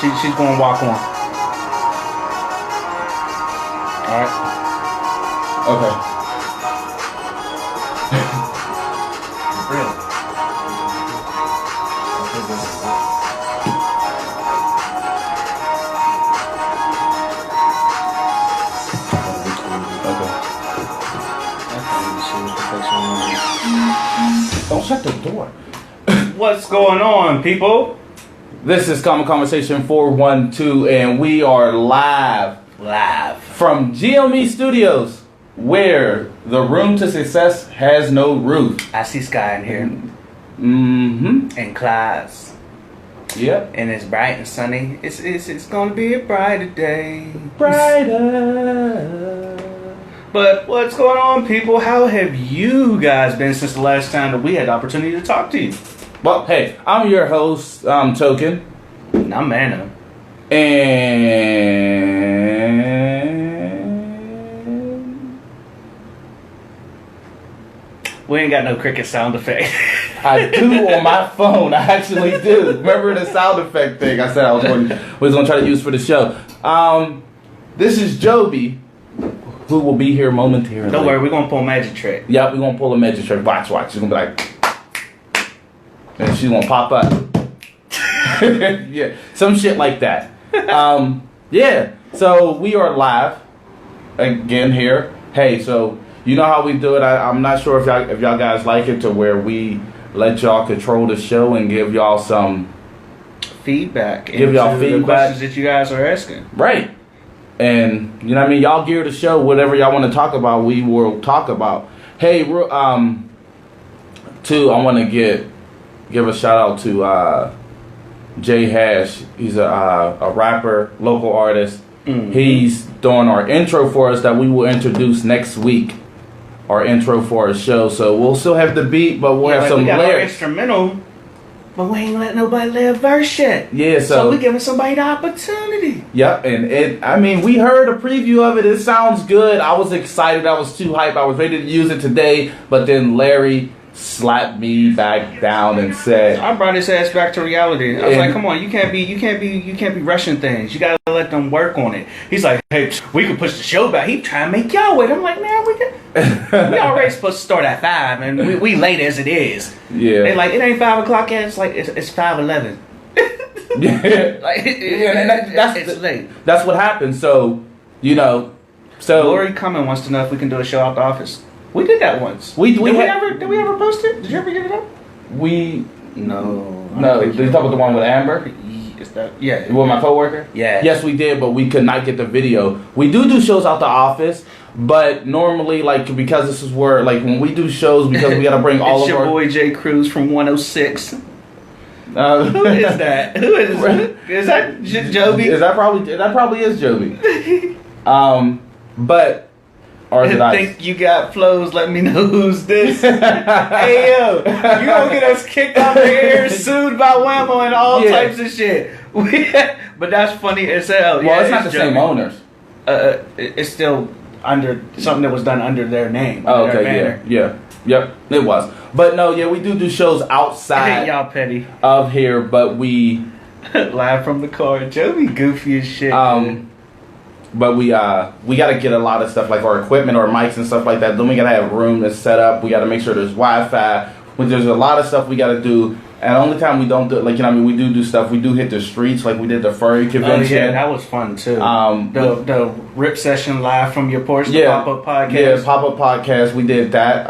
She's going to walk on. All right. Okay. Really? Don't shut the door. What's going on, people? This is Common Conversation 412, and we are live from GME Studios, where the room to success has no roof. I see Sky in here. Mm-hmm. And class. Yep. And it's bright and sunny. It's gonna be a brighter day. Brighter. But what's going on, people? How have you guys been since the last time that we had the opportunity to talk to you? Well, hey, I'm your host, Token. And I'm Mano. And We ain't got no cricket sound effect. I do on my phone. I actually do. Remember the sound effect thing I said I was going to try to use for the show. This is Joby, who will be here momentarily. Don't worry, we're gonna pull a magic trick. Yep, we're going to pull a magic trick. Watch. She's going to be like... And she's going to pop up. Yeah, some shit like that. Yeah, so we are live again here. Hey, so you know how we do it. I'm not sure if y'all guys like it to where we let y'all control the show and give y'all some feedback. Give y'all into feedback. The questions that you guys are asking. Right. And you know what I mean? Y'all gear the show. Whatever y'all want to talk about, we will talk about. Hey, too, I want to give a shout out to Jay Hash. He's a rapper, local artist. Mm-hmm. He's doing our intro for us that we will introduce next week. Our intro for our show. So we'll still have the beat, but we'll have some we got our lyrics. instrumental, but we ain't letting nobody lay a verse yet. Yeah, so we giving somebody the opportunity. Yep, and we heard a preview of it. It sounds good. I was excited. I was too hyped. I was ready to use it today, but then Larry slapped me back down and said, I brought his ass back to reality. I was like, come on, you can't be rushing things. You gotta let them work on it. He's like, hey, we can push the show back. He trying to make y'all wait. I'm like, man, we already supposed to start at 5 and we late as it is. Yeah. They like, it ain't 5 o'clock yet. It's like, it's 5:11. Yeah. Like, it's late. That's what happened. So, Lori Cumming wants to know if we can do a show out the office. We did that once. Did we ever post it? Did you ever get it up? No. You Did you talk about the one with Amber? Yeah. With my coworker? Yeah. Yes, we did, but we could not get the video. We do shows out the office, but normally, like, because this is where, like, when we do shows, because we got to bring all of our... It's your boy Jay Cruz from 106. Who is that? Who is that? Joby? That probably is Joby. But... Or if you think you got flows, let me know who's this. Hey, yo, you gonna get us kicked off the air, sued by Whammo and all types of shit. But that's funny as hell. Well, it's not the same owners. It's still under something that was done under their name. Oh, okay, yep, it was. But no, we do shows outside y'all petty of here, but we... Live from the car. Joey goofy as shit. But we got to get a lot of stuff like our equipment or mics and stuff like that. Then we got to have room that's set up. We got to make sure there's Wi-Fi. There's a lot of stuff we got to do. And the only time we don't do it, like, we do stuff. We do hit the streets like we did the furry convention. Oh, yeah, that was fun too. The rip session live from your porch, the pop-up podcast. Yeah, pop-up podcast. We did that.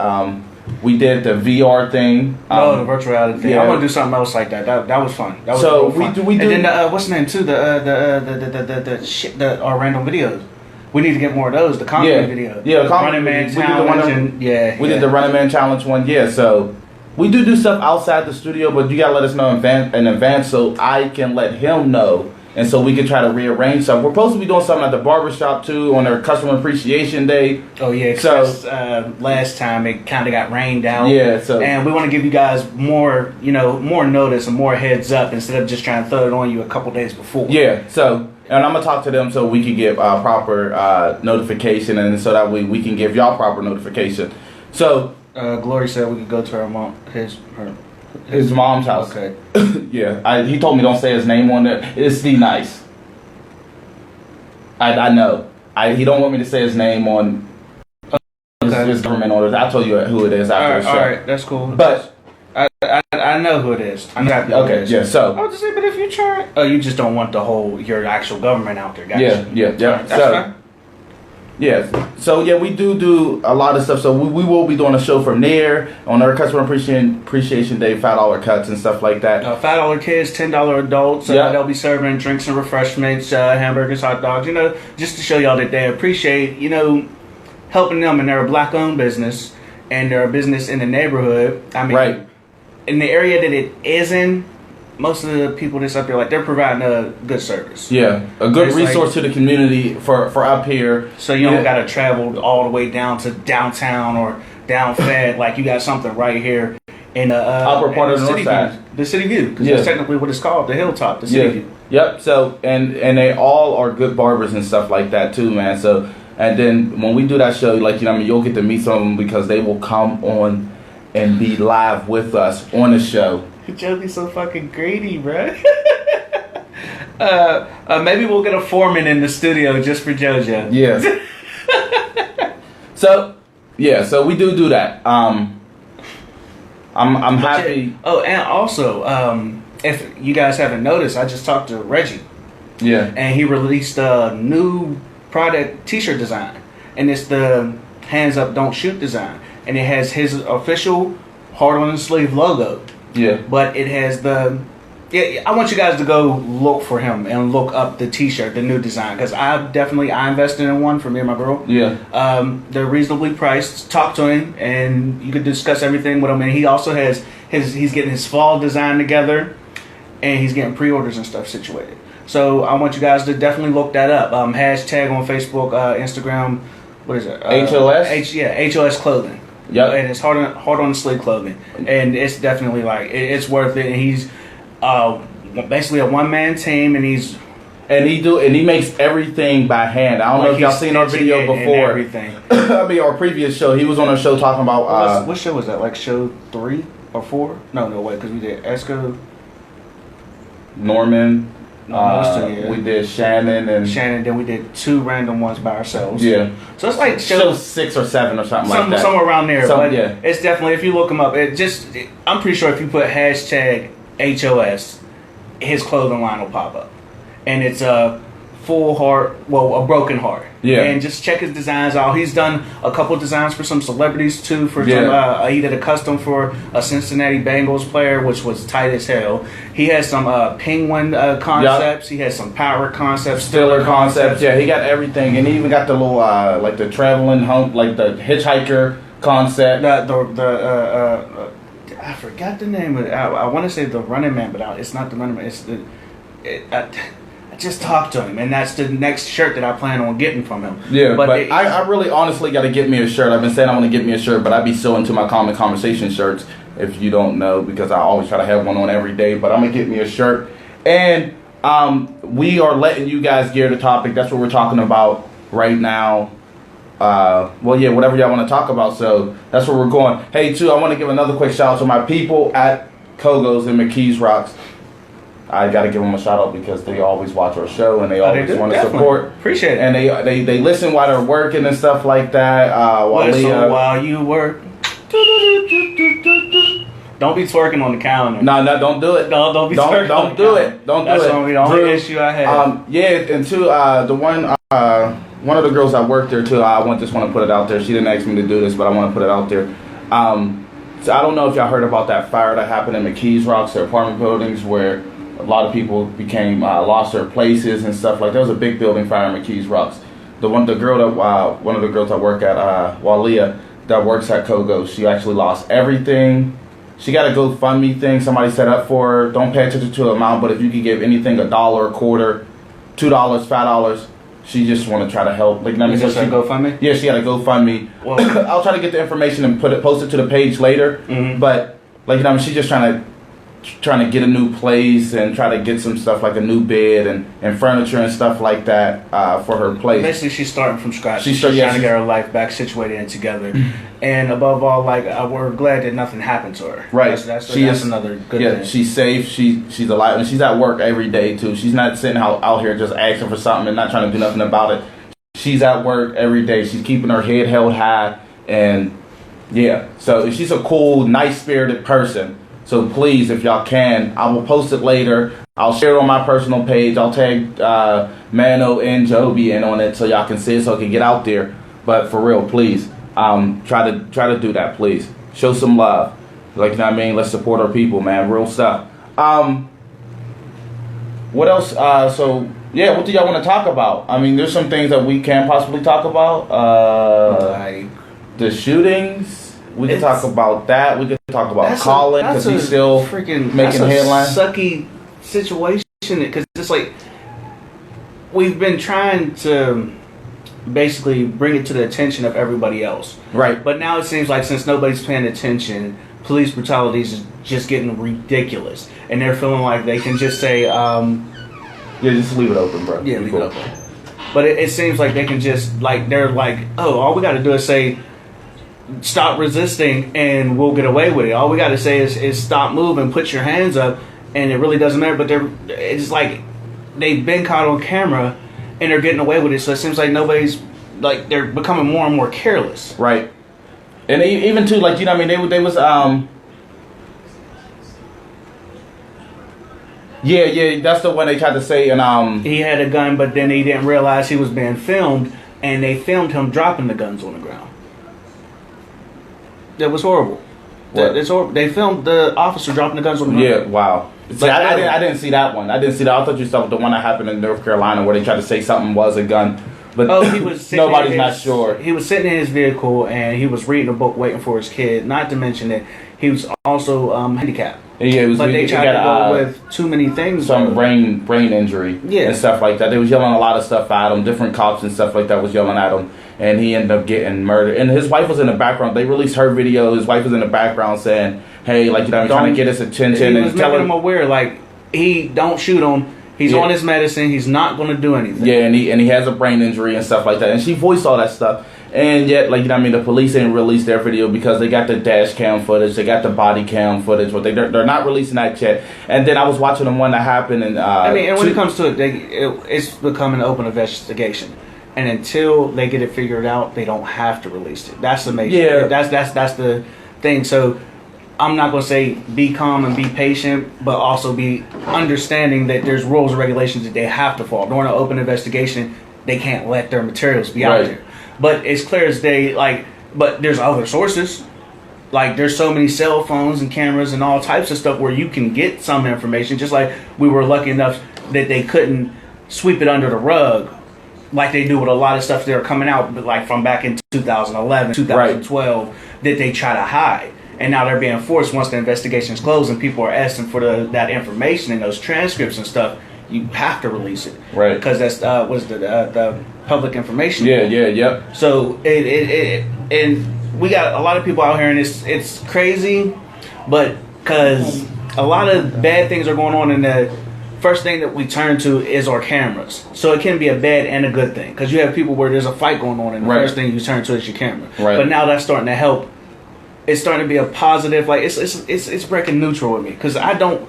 We did the VR thing. The virtual reality thing. Yeah. I want to do something else like that. That was fun. That was so fun. we do. And then what's the name too? Our random videos. We need to get more of those. The comedy video. Yeah, the Running Man challenge. We did the Running Man challenge one. Yeah, so we do stuff outside the studio, but you gotta let us know in advance so I can let him know. And so we can try to rearrange stuff. We're supposed to be doing something at the barbershop too on their customer appreciation day. Oh yeah, so last time it kind of got rained out. Yeah, and we want to give you guys more notice and more heads up instead of just trying to throw it on you a couple days before. Yeah, so and I'm gonna talk to them so we can get proper notification, and so that we can give y'all proper notification. So Glory said we could go to her His mom's house. Okay. Yeah, he told me don't say his name on there. It's D Nice. I know. He don't want me to say his name on his government orders. I'll tell you who it is after the show. All right, that's cool. But I know who it is. I know exactly who it okay, is. yeah. So I was just saying, but if you try, oh, you just don't want the whole your actual government out there. Gotcha. yeah. That's So fine. yeah, so yeah, we do a lot of stuff. So we will be doing a show from there on our Customer Appreciation Day, $5 cuts and stuff like that. $5 kids, $10 adults. Yeah. They'll be serving drinks and refreshments, hamburgers, hot dogs. You know, just to show y'all that they appreciate, you know, helping them. And they're a black-owned business, and they're a business in the neighborhood. I mean, Right. in the area that it is in, most of the people that's up there, like, they're providing a good service. Yeah, a good It's resource to the community for up here. So you don't got to travel all the way down to downtown or down Fed. Like, you got something right here in the Upper part of the City north side. View. The City View, because Yeah. that's technically what it's called, the Hilltop, the City View. Yep. So and they all are good barbers and stuff like that too, man. So and then when we do that show, like, you know, I mean, you'll get to meet some of them because they will come on and be live with us on the show. Joe be so fucking greedy, bro. Maybe we'll get a foreman in the studio just for JoJo. Yes. So we do that. I'm happy. Oh, and also, if you guys haven't noticed, I just talked to Reggie, Yeah. and he released a new product T-shirt design, and it's the "Hands Up, Don't Shoot" design, and it has his official heart on the sleeve logo, Yeah. but it has the. Yeah, I want you guys to go look for him and look up the T-shirt, the new design, because I invested in one for me and my girl. Yeah. They're reasonably priced. Talk to him, and you could discuss everything with him. And he also has he's getting his fall design together, and he's getting pre-orders and stuff situated. So I want you guys to definitely look that up. Hashtag on Facebook, Instagram. What is it? HOS? HOS Clothing. Yep. And it's hard on the sleeve clothing, and it's definitely like it's worth it. And he's basically a one-man team, and he makes everything by hand. I don't know if y'all seen our video before. Everything. I mean, our previous show, he was on our show talking about What show was that? Like show 3 or 4? No, wait, because we did Esco, Norman. those two, yeah. We did Shannon and Shannon. Then we did 2 random ones by ourselves. Yeah. So it's like show 6 or 7 or something like that. Somewhere around there. But yeah. it's definitely, if you look him up, I'm pretty sure if you put hashtag HOS, his clothing line will pop up, and it's a full heart, a broken heart. Yeah. And just check his designs out. He's done a couple designs for some celebrities too. For Yeah. some, he did a custom for a Cincinnati Bengals player, which was tight as hell. He has some penguin concepts. He has some power concepts, Stiller concepts. Yeah, he got everything, and he even got the little like the traveling home, like the hitchhiker concept. I forgot the name of it. I want to say the Running Man, but it's not the Running Man. It's I just talked to him, and that's the next shirt that I plan on getting from him. Yeah, but I really honestly got to get me a shirt. I've been saying I want to get me a shirt, but I be so into my Common Conversation shirts, if you don't know, because I always try to have one on every day. But I'm going to get me a shirt. And we are letting you guys gear the topic. That's what we're talking about right now. Whatever y'all want to talk about. So that's where we're going. Hey, too, I want to give another quick shout out to my people at Kogo's and McKees Rocks. I got to give them a shout out because they always watch our show and they always want to support. Appreciate it. And they listen while they're working and stuff like that. While you work. Don't be twerking on the calendar. No, don't do it. Don't be twerking. Don't do it. Don't do it. That's the only issue I have. And two, the one of the girls that worked there too. I just want to put it out there. She didn't ask me to do this, but I want to put it out there. So I don't know if y'all heard about that fire that happened in McKees Rocks, their apartment buildings, where a lot of people lost their places and stuff like that. There was a big building fire in McKees Rocks. One of the girls that work at Walia that works at Kogo, she actually lost everything. She got a GoFundMe thing somebody set up for her. Don't pay attention to the amount, but if you could give anything, $1, a quarter, $2, $5, she just want to try to help. Like, Is this a GoFundMe? Yeah, she got a GoFundMe. Well, I'll try to get the information and post it to the page later. Mm-hmm. But she's just trying to trying to get a new place and try to get some stuff like a new bed and furniture and stuff like that for her place. Basically, she's starting from scratch. She's yeah, trying to get her life back situated and together. And above all, like we're glad that nothing happened to her. Right. That's another good thing. Yeah, she's safe. She's alive, and she's at work every day too. She's not sitting out here just asking for something and not trying to do nothing about it. She's at work every day. She's keeping her head held high, and yeah. So she's a cool, nice-spirited person. So please, if y'all can, I will post it later. I'll share it on my personal page. I'll tag Mano and Joby in on it so y'all can see it, so it can get out there. But for real, please, try to do that, please. Show some love. Like, you know what I mean? Let's support our people, man. Real stuff. What else? So yeah, what do y'all want to talk about? I mean, there's some things that we can possibly talk about. Like the shootings. We can talk about that. We can talk about Colin because he's still freaking making headlines. Sucky situation because it's like we've been trying to basically bring it to the attention of everybody else, right? But now it seems like since nobody's paying attention, police brutality is just getting ridiculous, and they're feeling like they can just say, "Yeah, just leave it open, bro." Yeah, leave it open. But it seems like they can just they're like, "Oh, all we got to do is say." Stop resisting and we'll get away with it. All we got to say is stop moving, put your hands up, and it really doesn't matter. But it's like they've been caught on camera and they're getting away with it. So it seems like nobody's they're becoming more and more careless. Right. And even too, like, you know what I mean, they was yeah, that's the one they tried to say, and he had a gun, but then he didn't realize he was being filmed, and they filmed him dropping the guns on the ground. That was horrible. It's horrible. They filmed the officer dropping the guns on the ground. Yeah, wow. See, I didn't see that one. I didn't see that. I thought you saw the one that happened in North Carolina where they tried to say something was a gun. But he was nobody's not sure. He was sitting in his vehicle and he was reading a book waiting for his kid. Not to mention that he was also handicapped. Yeah, but they tried to go with too many things. Some brain injury and stuff like that. They was yelling a lot of stuff at him. Different cops and stuff like that was yelling at him. And he ended up getting murdered. And his wife was in the background. They released her video. His wife was in the background saying, hey, like, you know, I'm trying to get his attention. He was making him aware, like, don't shoot him. He's on his medicine. He's not going to do anything. Yeah, and he has a brain injury and stuff like that. And she voiced all that stuff. And yet, like, you know what I mean, the police didn't release their video because they got the dash cam footage, they got the body cam footage, but they're not releasing that yet. And then I was watching the one that happened, and and when it comes to it, it's becoming an open investigation. And until they get it figured out, they don't have to release it. That's the major. Yeah. That's the thing. So I'm not going to say be calm and be patient, but also be understanding that there's rules and regulations that they have to follow. During an open investigation, they can't let their materials be out there. But it's clear as day, but there's other sources. Like, there's so many cell phones and cameras and all types of stuff where you can get some information, just like we were lucky enough that they couldn't sweep it under the rug like they do with a lot of stuff that are coming out, like from back in 2011, 2012, that they try to hide. And now they're being forced once the investigation's closed and people are asking for that information and those transcripts and stuff. You have to release it, right? Because that's the public information. Yep. So and we got a lot of people out here, and it's crazy, but because a lot of bad things are going on, and the first thing that we turn to is our cameras. So it can be a bad and a good thing because you have people where there's a fight going on, and the first thing you turn to is your camera. Right. But now that's starting to help. It's starting to be a positive. Like it's breaking neutral with me because I don't.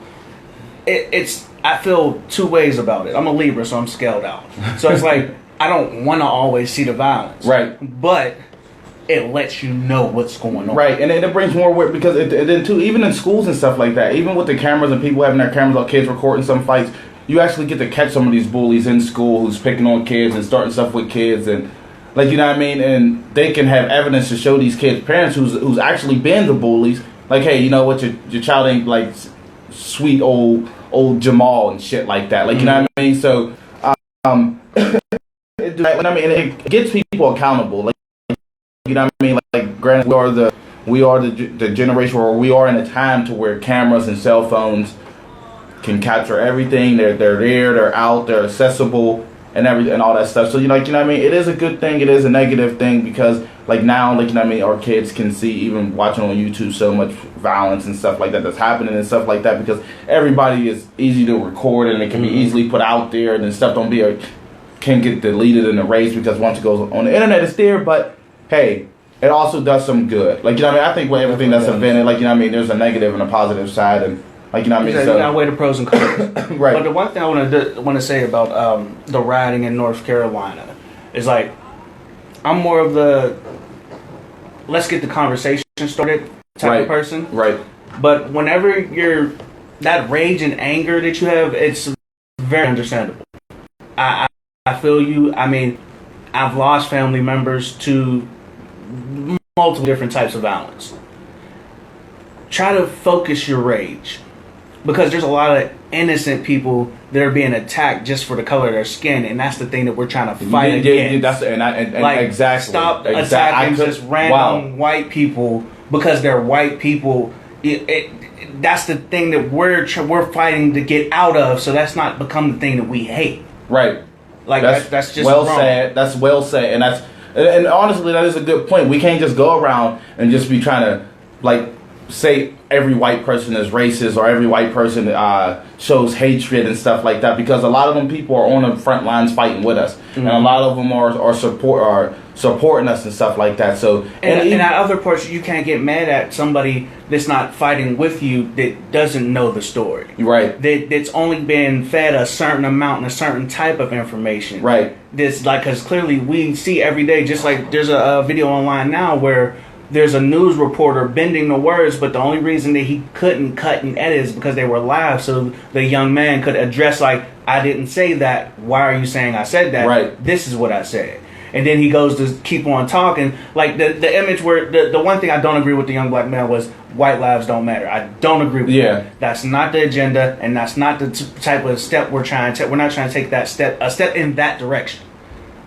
I feel two ways about it. I'm a Libra, so I'm scaled out. So it's like I don't want to always see the violence. Right. But it lets you know what's going on. Right, and it brings more work because then too, even in schools and stuff like that, even with the cameras and people having their cameras on kids recording some fights, you actually get to catch some of these bullies in school who's picking on kids and starting stuff with kids and. Like, you know what I mean? And they can have evidence to show these kids' parents who's actually been the bullies. Like, hey, you know what? Your child ain't like sweet old Jamal and shit like that. Like, you know what I mean? So, it gets people accountable. Like, you know what I mean? Like, granted, we are the generation where we are in a time to where cameras and cell phones can capture everything. They're there, they're out, they're accessible. And everything and all that stuff. So you know what I mean? It is a good thing. It is a negative thing because like now, like, you know what I mean, our kids can see even watching on YouTube so much violence and stuff like that that's happening and stuff like that, because everybody is easy to record and it can be easily put out there, and then stuff can get deleted and erased because once it goes on the internet, it's there. But hey, it also does some good. Like, you know what I mean? I think with everything that's invented, like, you know what I mean, there's a negative and a positive side, and like, you know what I mean? So, you gotta weigh the pros and cons. Right. But the one thing I want to say about the rioting in North Carolina is, like, I'm more of the let's get the conversation started type of person. Right. But whenever that rage and anger that you have, it's very understandable. I feel you. I mean, I've lost family members to multiple different types of violence. Try to focus your rage, because there's a lot of innocent people that are being attacked just for the color of their skin, and that's the thing that we're trying to fight against. Like, exactly. Stop attacking just random white people because they're white people. That's the thing that we're fighting to get out of, so that's not become the thing that we hate. Right. Like, that's just well wrong. said. That's well said, and honestly, that is a good point. We can't just go around and just be trying to, like, say every white person is racist or every white person shows hatred and stuff like that, because a lot of them people are on the front lines fighting with us, and a lot of them are supporting us and stuff like that. So and at other parts, you can't get mad at somebody that's not fighting with you that doesn't know the story. Right. That's only been fed a certain amount and a certain type of information. Right. This, like, because clearly we see every day, just like there's a video online now where there's a news reporter bending the words, but the only reason that he couldn't cut and edit is because they were live, so the young man could address, like, I didn't say that. Why are you saying I said that? Right. This is what I said. And then he goes to keep on talking. Like, the image where the one thing I don't agree with the young black man was white lives don't matter. I don't agree with that. That's not the agenda, and that's not the type of step we're trying to take. We're not trying to take a step in that direction.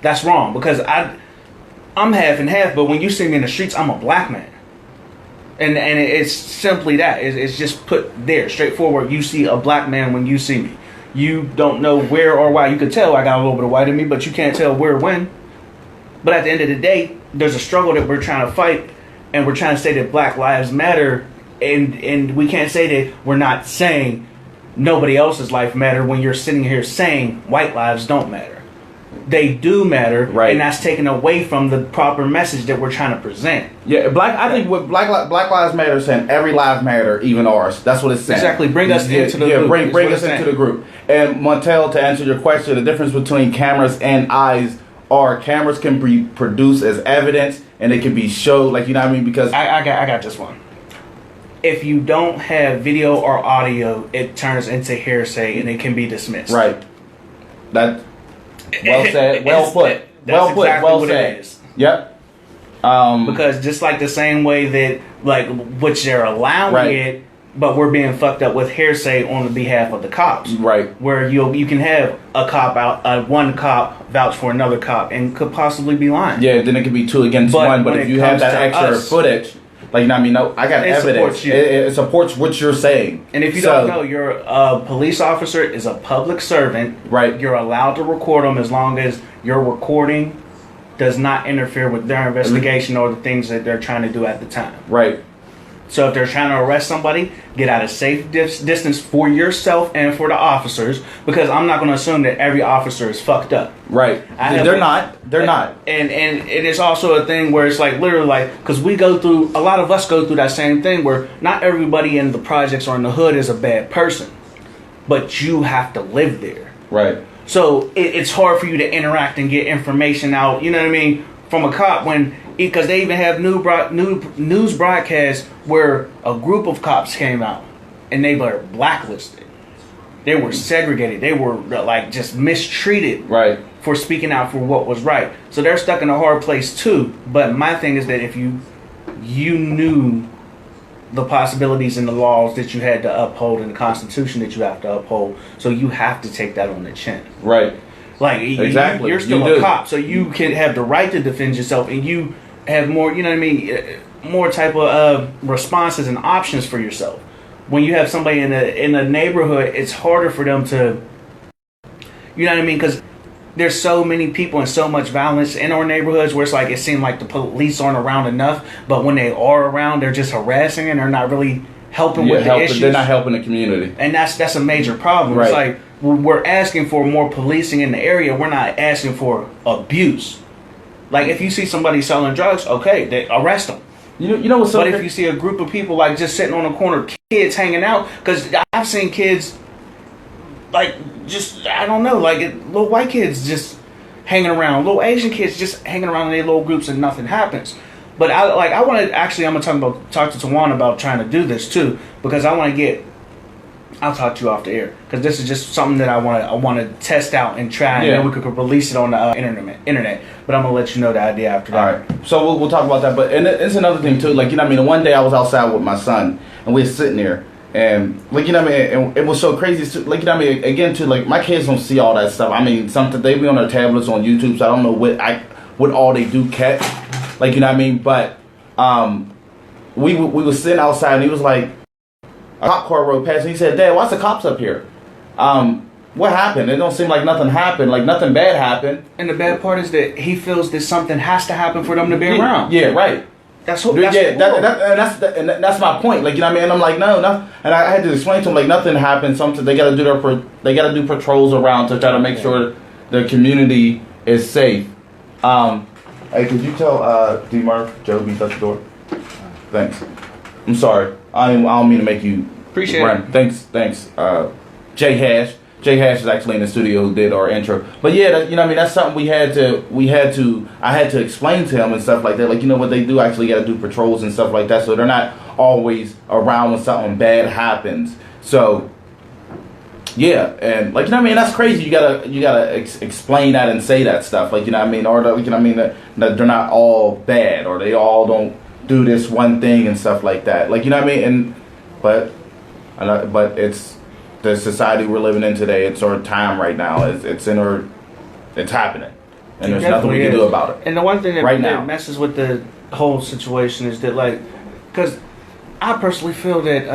That's wrong, because I'm half and half, but when you see me in the streets, I'm a black man. And it's simply that. It's just put there, straightforward. You see a black man when you see me. You don't know where or why. You can tell I got a little bit of white in me, but you can't tell where or when. But at the end of the day, there's a struggle that we're trying to fight, and we're trying to say that Black Lives Matter, and we can't say that we're not saying nobody else's life matter when you're sitting here saying white lives don't matter. They do matter, right? And that's taken away from the proper message that we're trying to present. Yeah, I think what Black Lives Matter is saying, every life matter, even ours. That's what it's saying. Exactly. Bring us into the group. Bring us into the group. And Montel, to answer your question, the difference between cameras and eyes are cameras can be produced as evidence, and it can be showed, like, you know what I mean? Because I got this one. If you don't have video or audio, it turns into hearsay and it can be dismissed. Right. That. Well said. Well put. Well put. Well said. Yep. Because just like the same way that, like, which they're allowing it, but we're being fucked up with hearsay on the behalf of the cops. Right. Where you can have a cop out, one cop vouch for another cop and could possibly be lying. Yeah, then it could be two against one. But if you have that extra footage, like, you know what I mean? No, I got evidence. It supports what you're saying. And if you don't know, you're a police officer is a public servant. Right. You're allowed to record them as long as your recording does not interfere with their investigation or the things that they're trying to do at the time. Right. So if they're trying to arrest somebody, get out of safe distance for yourself and for the officers, because I'm not going to assume that every officer is fucked up. Right. They're not. And it is also a thing where it's like literally like, because a lot of us go through that same thing where not everybody in the projects or in the hood is a bad person, but you have to live there. Right. So it's hard for you to interact and get information out, you know what I mean, from a cop because they even have news broadcasts where a group of cops came out and they were blacklisted. They were segregated. They were like just mistreated for speaking out for what was right. So they're stuck in a hard place too. But my thing is that if you knew the possibilities and the laws that you had to uphold and the Constitution that you have to uphold, so you have to take that on the chin. Right. Like, exactly. You're still a cop, so you can have the right to defend yourself, and you have more, you know what I mean, more type of responses and options for yourself. When you have somebody in a neighborhood, it's harder for them to, you know what I mean, because there's so many people and so much violence in our neighborhoods where it's like it seems like the police aren't around enough, but when they are around, they're just harassing and they're not really helping with the issues. They're not helping the community, and that's a major problem. Right. It's like we're asking for more policing in the area. We're not asking for abuse. Like if you see somebody selling drugs, okay, they arrest them. You know what's so But if you see a group of people like just sitting on a corner, kids hanging out, because I've seen kids like just I don't know, like little white kids just hanging around, little Asian kids just hanging around in their little groups and nothing happens. But I want to actually I'm gonna talk to Tawan about trying to do this too, because I want to get. I'll talk to you off the air because this is just something that I want to test out and try, and then we could release it on the internet. But I'm gonna let you know the idea after that. All right, so we'll talk about that. But and it's another thing too. Like one day I was outside with my son and we were sitting there, and and it was so crazy. Too, again too. Like my kids don't see all that stuff. I mean, something they be on their tablets on YouTube, so I don't know what all they do catch. But we was sitting outside and he was like. A cop car rode past and he said, "Dad, why's the cops up here? What happened? It don't seem like nothing happened, like nothing bad happened." And the bad part is that he feels that something has to happen for them to be around. Yeah, right. That's my point. Like and I'm like, no, and I had to explain to him like nothing happened. Something they got to do patrols around to try to make sure the community is safe. Hey, could you tell D-Murph, Joby, shut the door? Thanks. I'm sorry. I don't mean to make you appreciate run. it. Thanks. Jay Hash is actually in the studio who did our intro. But yeah, that's something I had to explain to him and stuff like that. Like what they do actually got to do patrols and stuff like that, so they're not always around when something bad happens. So yeah, and that's crazy. You gotta explain that and say that stuff. Or that they're not all bad or they all don't do this one thing and stuff like that. But it's the society we're living in today. It's our time right now. It's happening, and there's nothing we can do about it. And the one thing that messes with the whole situation is that because I personally feel that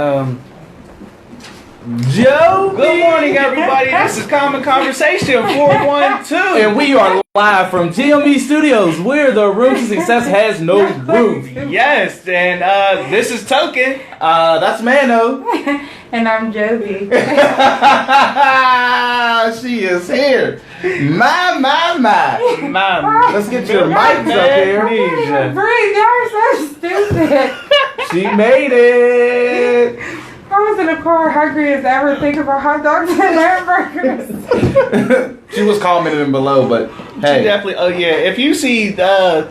Joe. Good morning, everybody. This is Common Conversation 412, and we are live from GME Studios, where the room to success has no roof. Yes, and this is Token. That's Mano. And I'm Joby. She is here. My. Let's get your mics up here. Breathe, y'all are so stupid. She made it. I was in a car hungry as ever, thinking about hot dogs and hamburgers. She was commenting below, but hey. She definitely. Oh yeah, if you see the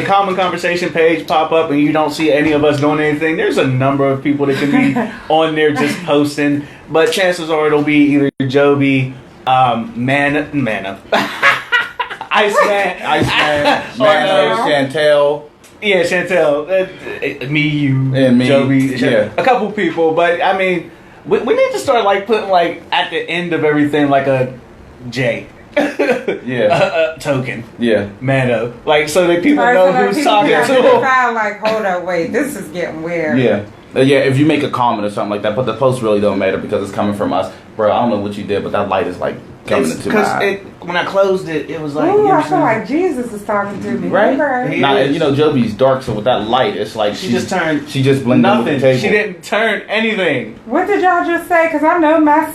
Common Conversation page pop up and you don't see any of us doing anything, there's a number of people that can be on there just posting. But chances are it'll be either Joby, Manna, Iceman, Mano, Chantel. Yeah, Chantel, me, you, and me, Joby, a couple people. But I mean, we need to start putting at the end of everything a J. Yeah. Token. Yeah. Mano. So that people know who's talking to them. Hold on, wait, this is getting weird. Yeah. If you make a comment or something like that, but the post really don't matter because it's coming from us. Bro, I don't know what you did, but that light is coming into my eye. When I closed it, it was Ooh, I feel like Jesus is talking to me. Right? Okay. Joby's dark, so with that light, it's like she just blended nothing. With the table. She didn't turn anything. What did y'all just say? Because I know my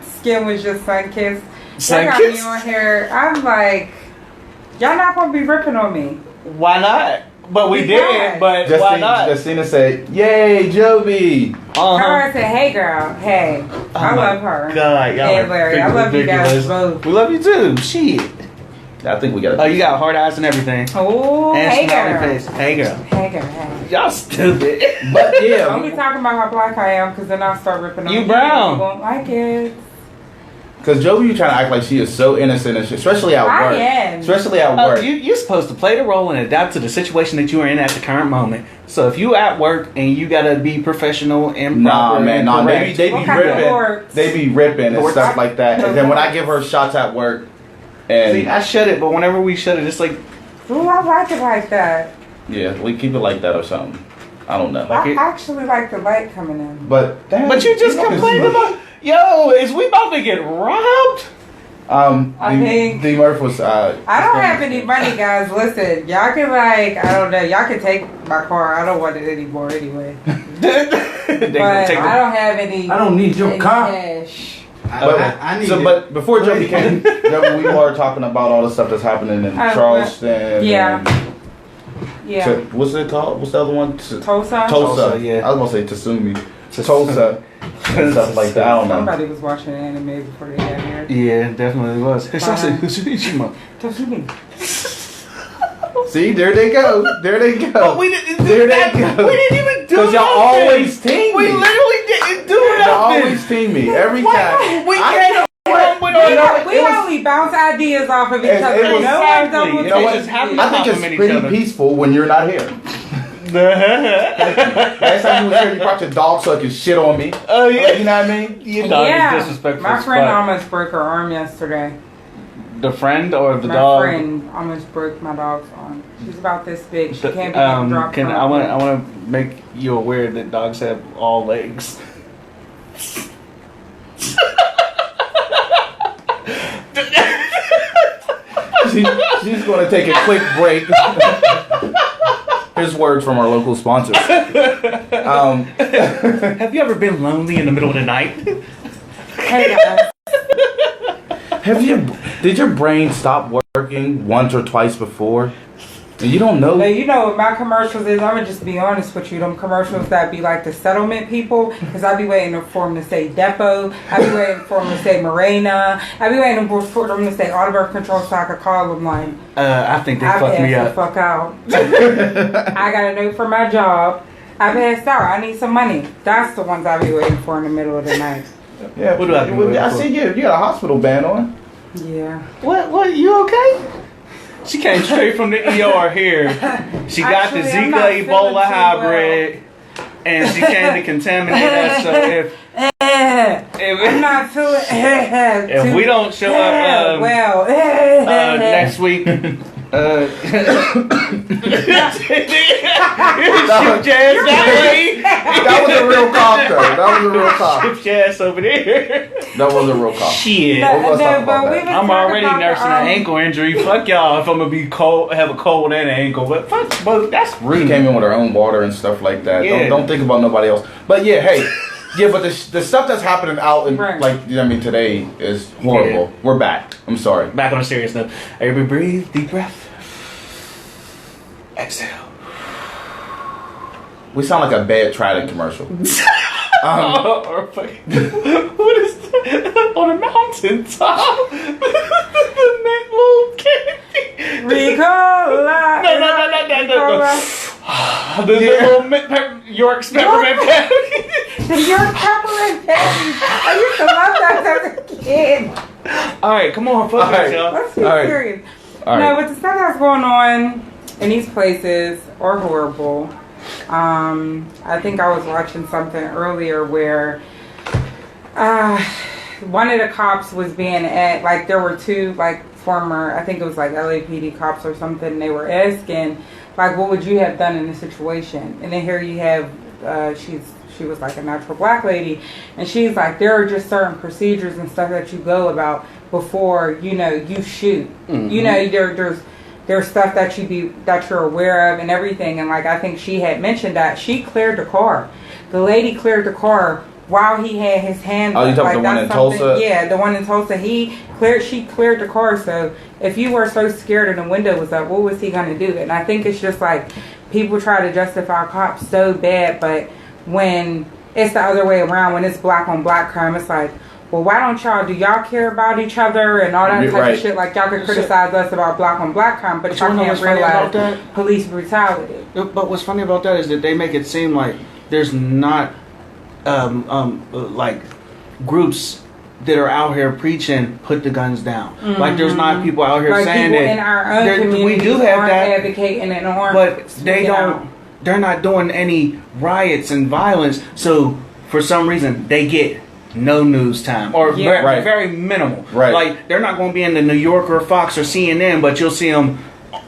skin was just sun-kissed. Y'all got me on here. I'm like, y'all not going to be ripping on me. Why not? But we did, but why not? Justina said, "Yay, Joby!" Cara said, "Hey, girl, hey, I love her." God, y'all hey, Larry, I love you guys both. We love you too. Shit. I think we got. Oh, you got hard eyes and everything. Oh, and hey, girl. Face. Hey, girl. Hey, girl. Hey. Y'all stupid. But yeah, don't be talking about how black I am, because then I'll start ripping on you. You brown. You won't like it. Because Joby, you trying to act like she is so innocent, especially at work. I am. Especially at work. You're supposed to play the role and adapt to the situation that you are in at the current moment. So if you at work and you gotta be professional and proper they be ripping. They be ripping and stuff like that. And then when I give her shots at work, and see, I shut it, but whenever we shut it, it's like, ooh, I like it like that. Yeah, we keep it like that or something. I don't know. I actually like the light coming in. But you just complained about. Yo, is we about to get robbed? I think D Murph was. I don't have any money, guys. Listen, y'all can I don't know. Y'all can take my car. I don't want it anymore anyway. But I don't have any. I don't need your car. Cash. I need it. But before Joe became, we were talking about all the stuff that's happening in Charleston. Yeah. and Yeah. What's it called? What's the other one? Tulsa. Tulsa, yeah. I was gonna say Tasumi. Tulsa. And stuff like that. I don't know. Somebody was watching anime before they got here. Yeah, definitely was. Tosumi. See, there they go. There they go. But we didn't. There they go. We didn't even do Because y'all nothing. always team me. We literally didn't do Y'all nothing. always team me every time. We I can't know come what- with you know our. what? We It was- only bounce ideas off of each It- other. it was- No Exactly. one double You know what? Just happen take. to I think it's compliment each pretty other. peaceful when you're not here. Last time you was here, you brought your dog so it could shit on me. Oh yeah. You know what I mean? Your dog Yeah. is disrespectful. My as friend fuck. almost broke her arm yesterday. The friend or the My dog? friend almost broke my dog's arm. She's about this big. She can't be dropped. Can from I a want thing. to make you aware that dogs have all legs. She's going to take a quick break. Here's words from our local sponsors. Have you ever been lonely in the middle of the night? Hey guys. Did your brain stop working once or twice before? And you don't know? Now, you know what my commercials is? I'm gonna just be honest with you. Them commercials that be like the settlement people, because I be waiting for them to say depot. I be waiting for them to say Morena. I be waiting for them to say auto birth control so I could call them like, I think they I fucked me passed the up. fuck out. I got a note for my job. I passed out. I need some money. That's the ones I be waiting for in the middle of the night. Yeah. What do I do? I see you. You got a hospital band on. Yeah. What? You okay? She came straight from the ER here. She got the Actually, I'm not Zika feeling Ebola too hybrid, and she came to contaminate us. So I'm not feeling. if we don't show up next week, shift your ass that way. That was a real cough, though. That was a real cough. Shift your ass over there. That was a real cough. Shit. Let's talk about that. I'm already nursing an ankle injury. Fuck y'all if I'm gonna be cold, have a cold and an ankle. But fuck, but that's She rude. came in with her own water and stuff like that. Yeah. Don't think about nobody else. But yeah, hey. Yeah, but the stuff that's happening out in, Right. like, you know what I mean, today is horrible. Yeah. We're back. I'm sorry. Back on a serious note. Everybody breathe, deep breath. Exhale. We sound like a bad Trident commercial. Or fucking, what is that? On a mountaintop. That little candy. Ricola. The little York's peppermint candy. You're peppermint patties. I used to love that as a kid. Alright, come on, fuck All right. it, y'all. Let's be All right. serious. All No, right. but the stuff that's going on in these places are horrible. I think I was watching something earlier where one of the cops was being at, like, there were two, like, former, I think it was like LAPD cops or something, and they were asking, like, what would you have done in this situation? And then here you have, she was like a natural black lady, and she's like, there are just certain procedures and stuff that you go about before, you know, you shoot. Mm-hmm. You know, there's stuff that you're aware of and everything. And like, I think she had mentioned that she cleared the car. The lady cleared the car while he had his hand Oh, you up. talking Like, the one that's in something- Tulsa? Yeah, the one in Tulsa. She cleared the car. So if you were so scared and the window was up, what was he gonna do? And I think it's just like people try to justify cops so bad, but when it's the other way around, when it's black on black crime, it's like, well, why don't y'all, do y'all care about each other and all that type Right. of shit? Like, y'all could criticize us about black on black crime, but y'all you know can't what's funny about realize that? police brutality. But what's funny about that is that they make it seem like there's not like groups that are out here preaching put the guns down. Like there's not people out here Like, saying people that in our own there- community we do have aren't that, advocating and aren't but they speaking don't. out. They're not doing any riots and violence. So for some reason they get no news time or Yeah. very, Right. very minimal. Right. Like they're not going to be in the New Yorker, Fox, or CNN, but you'll see them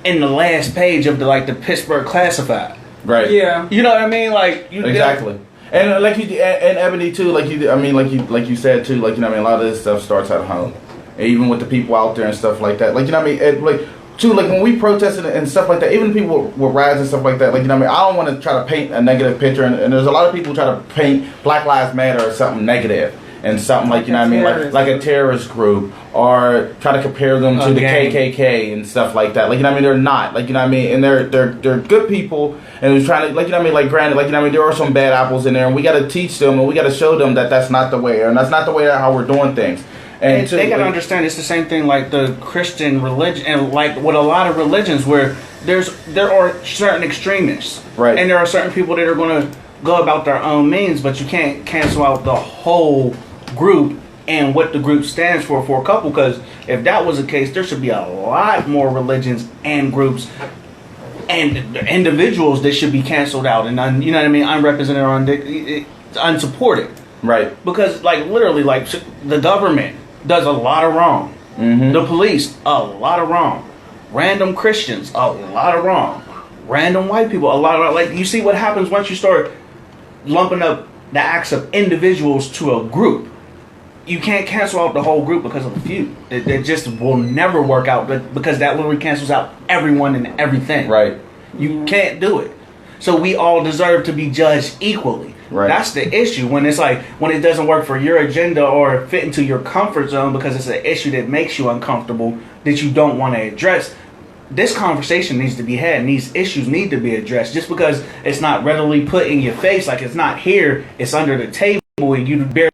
in the last page of the Pittsburgh Classified. Right. Yeah. You know what I mean? Like you Exactly. And like you and Ebony too, like you said too, like, you know what I mean, a lot of this stuff starts at home. and even with the people out there and stuff like that. Like, you know what I mean? Like, too, like when we protested and stuff like that, even people with riots and stuff like that, like, you know what I mean? I don't want to try to paint a negative picture, and there's a lot of people who try to paint Black Lives Matter as something negative and something like, you know what I mean, like a terrorist group, or try to compare them to the KKK and stuff like that. Like, you know what I mean? They're not. Like, you know what I mean? And they're good people, and they're trying to, like, you know what I mean? Like, granted, like, you know what I mean? There are some bad apples in there, and we got to teach them, and we got to show them that that's not the way, and that's not the way how we're doing things. And they gotta understand it's the same thing like the Christian religion, and like with a lot of religions where there are certain extremists, right? And there are certain people that are going to go about their own means, but you can't cancel out the whole group and what the group stands for a couple. Because if that was the case, there should be a lot more religions and groups and individuals that should be canceled out, and you know what I mean, unrepresented or unsupported, right? Because like literally, like the government does a lot of wrong. Mm-hmm. The police, a lot of wrong. Random Christians, a lot of wrong. Random white people, a lot of wrong. Like, you see what happens once you start lumping up the acts of individuals to a group. You can't cancel out the whole group because of a few. It just will never work out, because that literally cancels out everyone and everything. Right. You can't do it. So we all deserve to be judged equally. Right. That's the issue, when it's like, when it doesn't work for your agenda or fit into your comfort zone because it's an issue that makes you uncomfortable that you don't want to address. This conversation needs to be had, and these issues need to be addressed. Just because it's not readily put in your face, like it's not here, it's under the table and you barely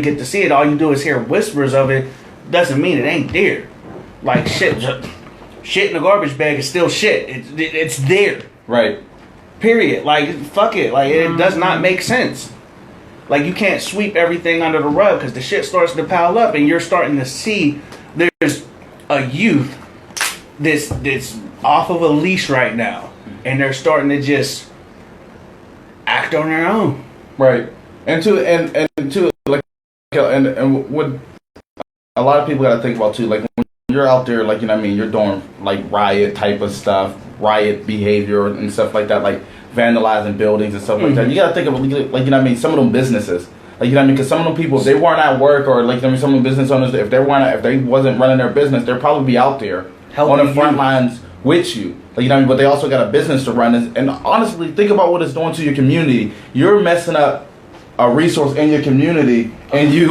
get to see it, all you do is hear whispers of it, doesn't mean it ain't there. Like shit in the garbage bag is still shit. It's there. Right. Period. Like, fuck it. Like, it does not make sense. Like, you can't sweep everything under the rug because the shit starts to pile up, and you're starting to see there's a youth that's off of a leash right now, and they're starting to just act on their own. Right. And what a lot of people got to think about too, like when you're out there, like, you know what I mean, you're doing like riot type of stuff, riot behavior and stuff like that, like vandalizing buildings and stuff like that. You got to think of, like, you know what I mean, some of them businesses, like, you know what I mean, because some of them people, if they weren't at work, or like, you know what I mean, some of the business owners, if they wasn't running their business, they'd probably be out there on the front lines with you. Like, you know what I mean, but they also got a business to run, and honestly, think about what it's doing to your community. You're messing up a resource in your community, and you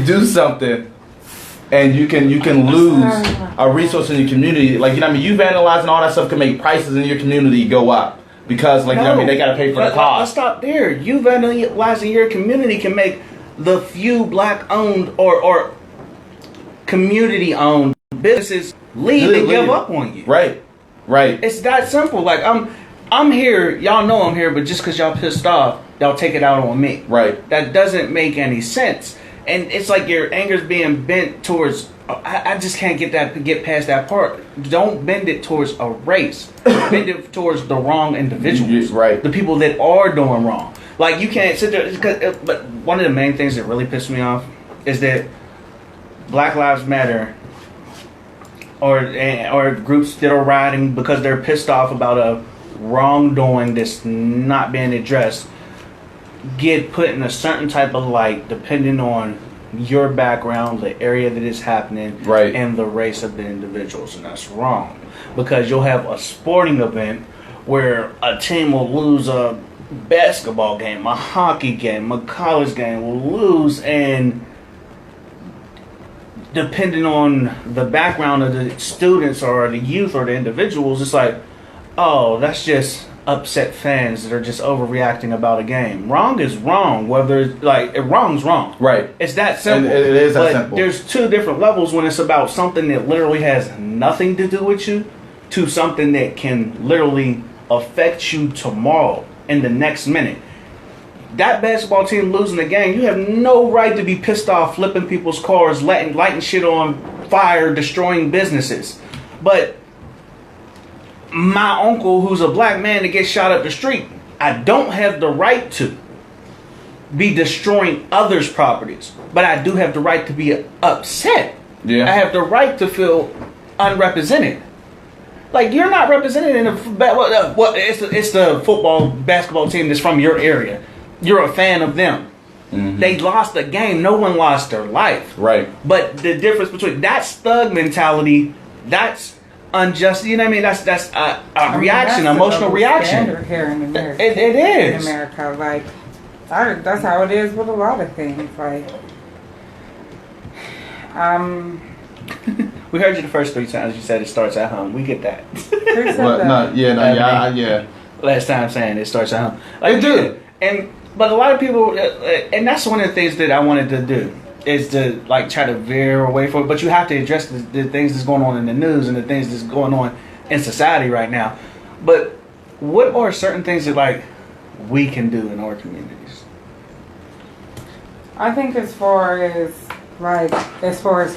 do something, and you can lose a resource in your community. Like, you know what I mean, you vandalizing all that stuff can make prices in your community go up, because, like, you know what I mean, they got to pay for the cost. Let's stop there. You vandalizing your community can make the few black owned or community owned businesses leave and give up on you. Right. It's that simple. Like, I'm here, y'all know I'm here, but just because y'all pissed off, y'all take it out on me. Right. That doesn't make any sense. And it's like your anger's being bent towards, I just can't get past that part. Don't bend it towards a race. Bend it towards the wrong individuals. Right. The people that are doing wrong. Like, you can't sit there, but one of the main things that really pissed me off is that Black Lives Matter or groups that are rioting because they're pissed off about a wrongdoing that's not being addressed get put in a certain type of light depending on your background, the area that it's happening, right, and the race of the individuals. And that's wrong, because you'll have a sporting event where a team will lose a basketball game, a hockey game, a college game will lose, and depending on the background of the students or the youth or the individuals, it's like, oh, that's just upset fans that are just overreacting about a game. Wrong is wrong. Whether it's like, wrong's wrong. Right. It's that simple. It is that but simple. There's two different levels when it's about something that literally has nothing to do with you to something that can literally affect you tomorrow in the next minute. That basketball team losing the game, you have no right to be pissed off, flipping people's cars, lighting shit on fire, destroying businesses. But my uncle, who's a black man that gets shot up the street, I don't have the right to be destroying others' properties, but I do have the right to be upset. Yeah. I have the right to feel unrepresented. Like, you're not represented in it's the football, basketball team that's from your area. You're a fan of them. Mm-hmm. They lost the game. No one lost their life. Right. But the difference between that's thug mentality, that's unjust. You know what I mean? That's a reaction, that's emotional the reaction. standard here in America. It is. In America, like that's how it is with a lot of things. Like, We heard you the first 3 times. You said it starts at home. We get that. who said But that? yeah. Last time saying it starts at home. Like, It do. But a lot of people, and that's one of the things that I wanted to do is to like try to veer away from it. But you have to address the things that's going on in the news and the things that's going on in society right now. But what are certain things that like we can do in our communities? I think as far as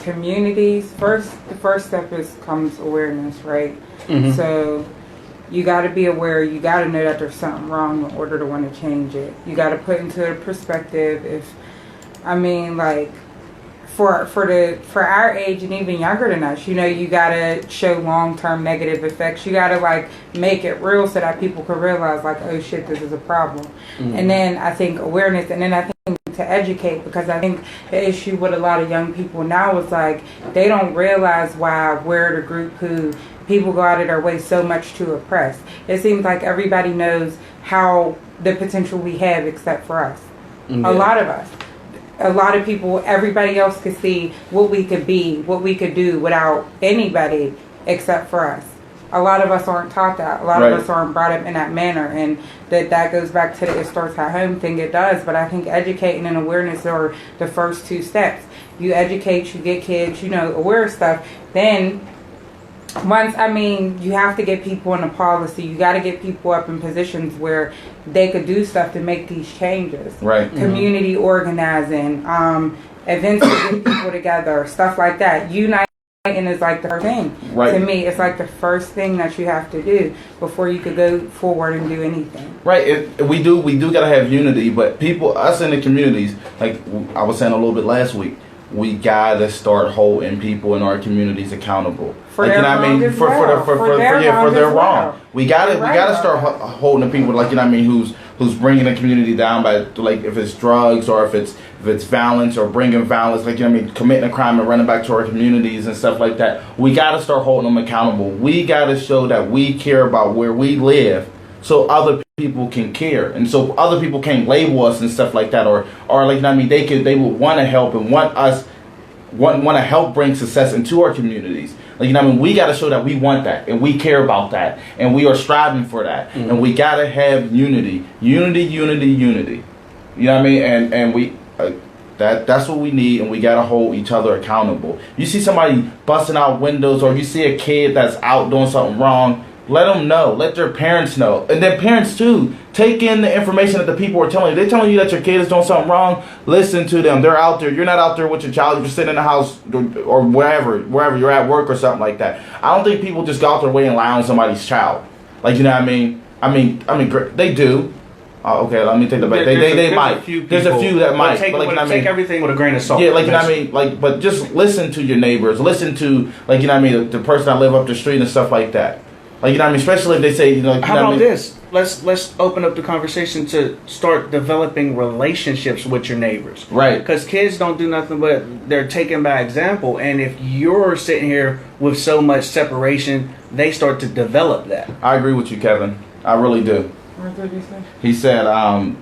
communities, the first step comes awareness, right? Mhm. So you got to be aware. You got to know that there's something wrong in order to want to change it. You got to put into a perspective. For our age and even younger than us, you got to show long-term negative effects. You got to like make it real so that people can realize like, oh shit, this is a problem. Mhm. And then I think awareness, and then I think to educate, because I think the issue with a lot of young people now is like they don't realize why we're the group who people go out of their way so much to oppress. It seems like everybody knows how the potential we have except for us. Yeah. A lot of us. A lot of people, everybody else could see what we could be, what we could do without anybody except for us. A lot of us aren't taught that. A lot Right. of us aren't brought up in that manner. And that goes back to the it starts at home thing. It does. But I think educating and awareness are the first 2 steps. You educate, you get kids, aware of stuff. Then you have to get people in a policy. You got to get people up in positions where they could do stuff to make these changes. Right. Community organizing, events to get people together, stuff like that. Uniting is like the first thing. Right. To me, it's like the first thing that you have to do before you could go forward and do anything. Right. We do gotta have unity, but us in the communities, like I was saying a little bit last week, we gotta start holding people in our communities accountable. For their wrong as well. For their wrong. We gotta start holding the people, like who's bringing the community down by like if it's drugs or if it's violence or bringing violence, committing a crime and running back to our communities and stuff like that. We gotta start holding them accountable. We gotta show that we care about where we live, so other people can care, and so other people can't label us and stuff like that, or they would want to help and want to help bring success into our communities. We got to show that we want that and we care about that and we are striving for that. Mm-hmm. And we got to have unity. You know what I mean? And we that's what we need, and we got to hold each other accountable. You see somebody busting out windows, or you see a kid that's out doing something wrong, let them know. Let their parents know. And their parents, too. Take in the information that the people are telling you. They're telling you that your kid is doing something wrong. Listen to them. They're out there. You're not out there with your child. You're sitting in the house or wherever you're at work or something like that. I don't think people just go out their way and lie on somebody's child. Like, you know what I mean? I mean, they do. Okay, let me take that back. They might. There's a few that might. Take everything with a grain of salt. Yeah, but just listen to your neighbors. Listen to, the person that live up the street and stuff like that. Especially if they say, How about this? Let's open up the conversation to start developing relationships with your neighbors. Right. Because kids don't do nothing but they're taken by example. And if you're sitting here with so much separation, they start to develop that. I agree with you, Kevin. I really do. What did you say? He said,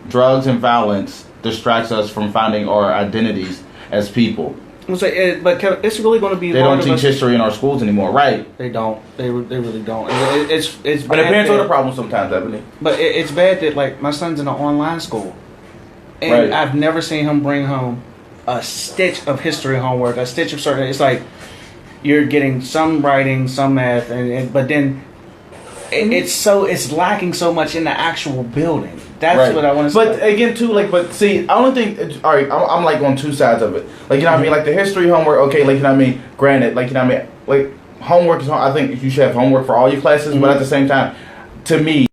drugs and violence distracts us from finding our identities as people. But it's really going to be. They don't teach history in our schools anymore, right? They don't. They really don't. It's but the parents are the problem sometimes, Ebony. But it's bad that my son's in an online school, and right. I've never seen him bring home a stitch of history homework, a stitch of certain. It's like you're getting some writing, some math, but then it's lacking so much in the actual building. That's right. What I want to say. But again, too, I don't think. All right, I'm on two sides of it. The history homework. Okay, granted, homework is. I think you should have homework for all your classes, but at the same time, to me,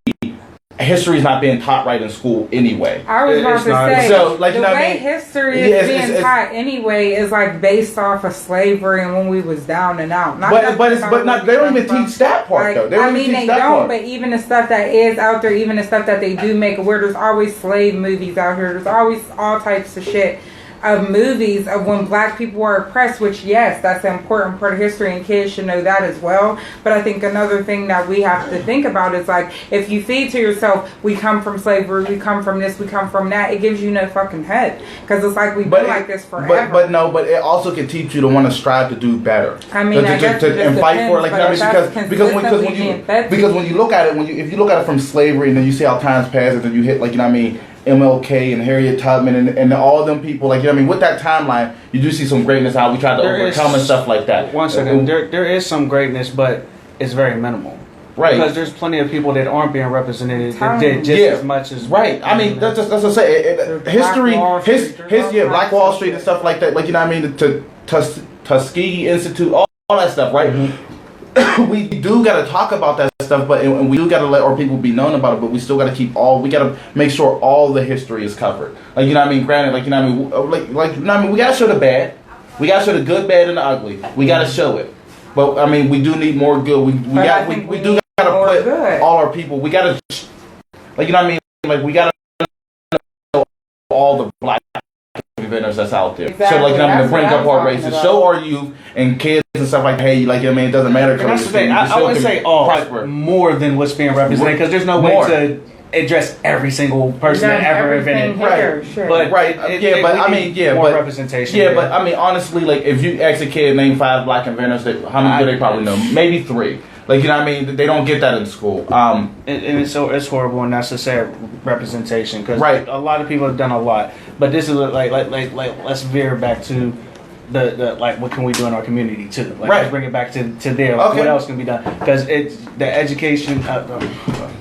history is not being taught right in school anyway. I was about It's to not. say, So, like, the you know what I way mean? history Yeah, is it's- being taught anyway is like based off of slavery and when we was down and out. Not But nothing but it's about but not. They don't even from- teach that part like, though. They don't I even mean, teach they that don't, part. but even the stuff that is out there, even the stuff that they do make aware, there's always slave movies out here. There's always all types of shit of movies of when black people were oppressed, which yes, that's an important part of history and kids should know that as well. But I think another thing that we have to think about is like, if you feed to yourself, we come from slavery, we come from this, we come from that, it gives you no fucking head. Because it's like we've been like this forever. But it also can teach you to want to strive to do better. I mean, I guess it just and fight for it, like, you know what I mean? depends, Because when you look at it, if you look at it from slavery and then you see how times pass and then you hit, like, you know what I mean, MLK and Harriet Tubman and all them people, like, you know what I mean, with that timeline, you do see some greatness how we try to overcome and stuff like that. One second, there is some greatness, but it's very minimal. Right. Because there's plenty of people that aren't being represented that Time. did just Yeah. as much as Right. I mean, that's what I say. History, Black Wall his Street, there's all Black kinds Wall of Street and shit. stuff like that. Like, you know what I mean? The Tuskegee Institute, all that stuff, right? We do got to talk about that stuff, but and we do got to let our people be known about it. But we still got to we got to make sure all the history is covered. Like, you know what I mean? Granted, like, you know what I mean? Like you know what I mean? We got to show the bad. We got to show the good, bad, and the ugly. We got to show it. But I mean, we do need more good. We do got to put good. all our people. We got to, like, you know what I mean? Like, we got to know all the black inventors that's out there. Exactly. So, like, you know what I mean, to That's bring what up I'm our talking races, about. show our youth and kids and stuff like, hey, like, you know what I mean, it doesn't matter. And that's the thing. I wouldn't say more than what's being represented because there's no way More. to address every single person that ever invented. Here, sure. But more representation. Yeah, but I mean, honestly, like, if you ask a kid name 5 black inventors, how many do they probably know? Maybe 3. Like, you know what I mean? They don't get that in school. And it's horrible and necessary representation because Right. a lot of people have done a lot, but this is like let's veer back to the like what can we do in our community too? Like, Right. let's bring it back to there. Like, Okay. what else can be done? Because it's the education.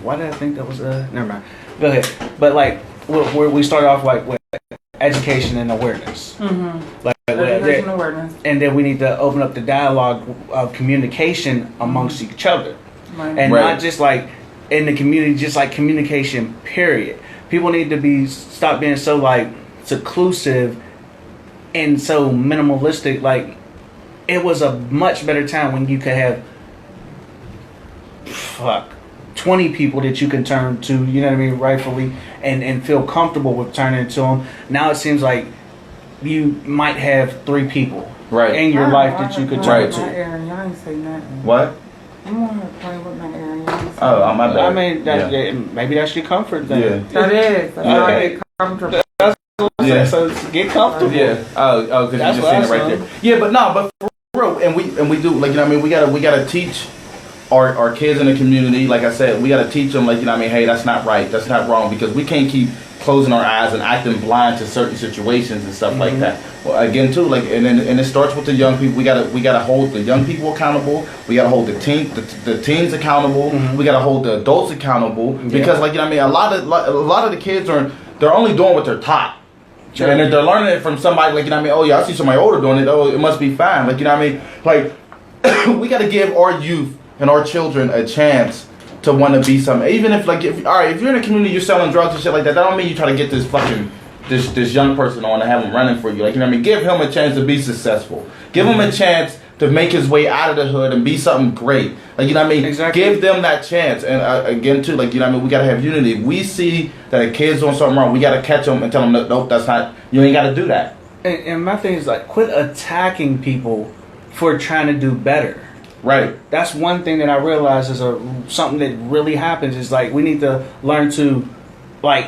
Why did I think that was never mind. Go ahead. But like where we start off like with education and awareness. Like Education awareness. and then we need to open up the dialogue of communication amongst each other. Right. And Right. not just like in the community, just like communication, period. People need to stop being so like seclusive and so minimalistic. Like, it was a much better time when you could have 20 people that you can turn to, you know what I mean, rightfully, and feel comfortable with turning to them. Now it seems like you might have 3 people Right. in your life that you could turn Right. to. Aaron, y'all ain't say nothing. What? I'm on here playing with my Aaron. Y'all ain't say Oh, my bad. I mean, Yeah. maybe that's your comfort then. Yeah. That is. That's how I get comfortable. Yeah. So get comfortable. Yeah. Oh, because you That's just what seen I it right saw. there. Yeah, but for real, and we do, like, you know what I mean, we gotta teach our kids in the community. Like I said, we gotta teach them, like, you know what I mean, hey, that's not right, that's not wrong, because we can't keep closing our eyes and acting blind to certain situations and stuff like that. Well, again, too, like, and it starts with the young people. We gotta hold the young people accountable. We gotta hold the teens accountable. We gotta hold the adults accountable, because, like, you know what I mean, a lot of the kids they're only doing what they're taught. Sure. And if they're learning it from somebody, like, you know what I mean, oh yeah, I see somebody older doing it, oh, it must be fine. Like, you know what I mean? Like, we got to give our youth and our children a chance to want to be something. Even if, like, if you're in a community, you're selling drugs and shit like that, that don't mean you try to get this fucking, this young person on and have him running for you. Like, you know what I mean? Give him a chance to be successful. Give him a chance to make his way out of the hood and be something great. Like, you know what I mean? Exactly. Give them that chance. And again, too, like, you know what I mean? We got to have unity. If we see that a kid's doing something wrong, we got to catch them and tell them, nope, that's not, you ain't got to do that. And my thing is, like, quit attacking people for trying to do better. Right. That's one thing that I realize is something that really happens is, like, we need to learn to, like,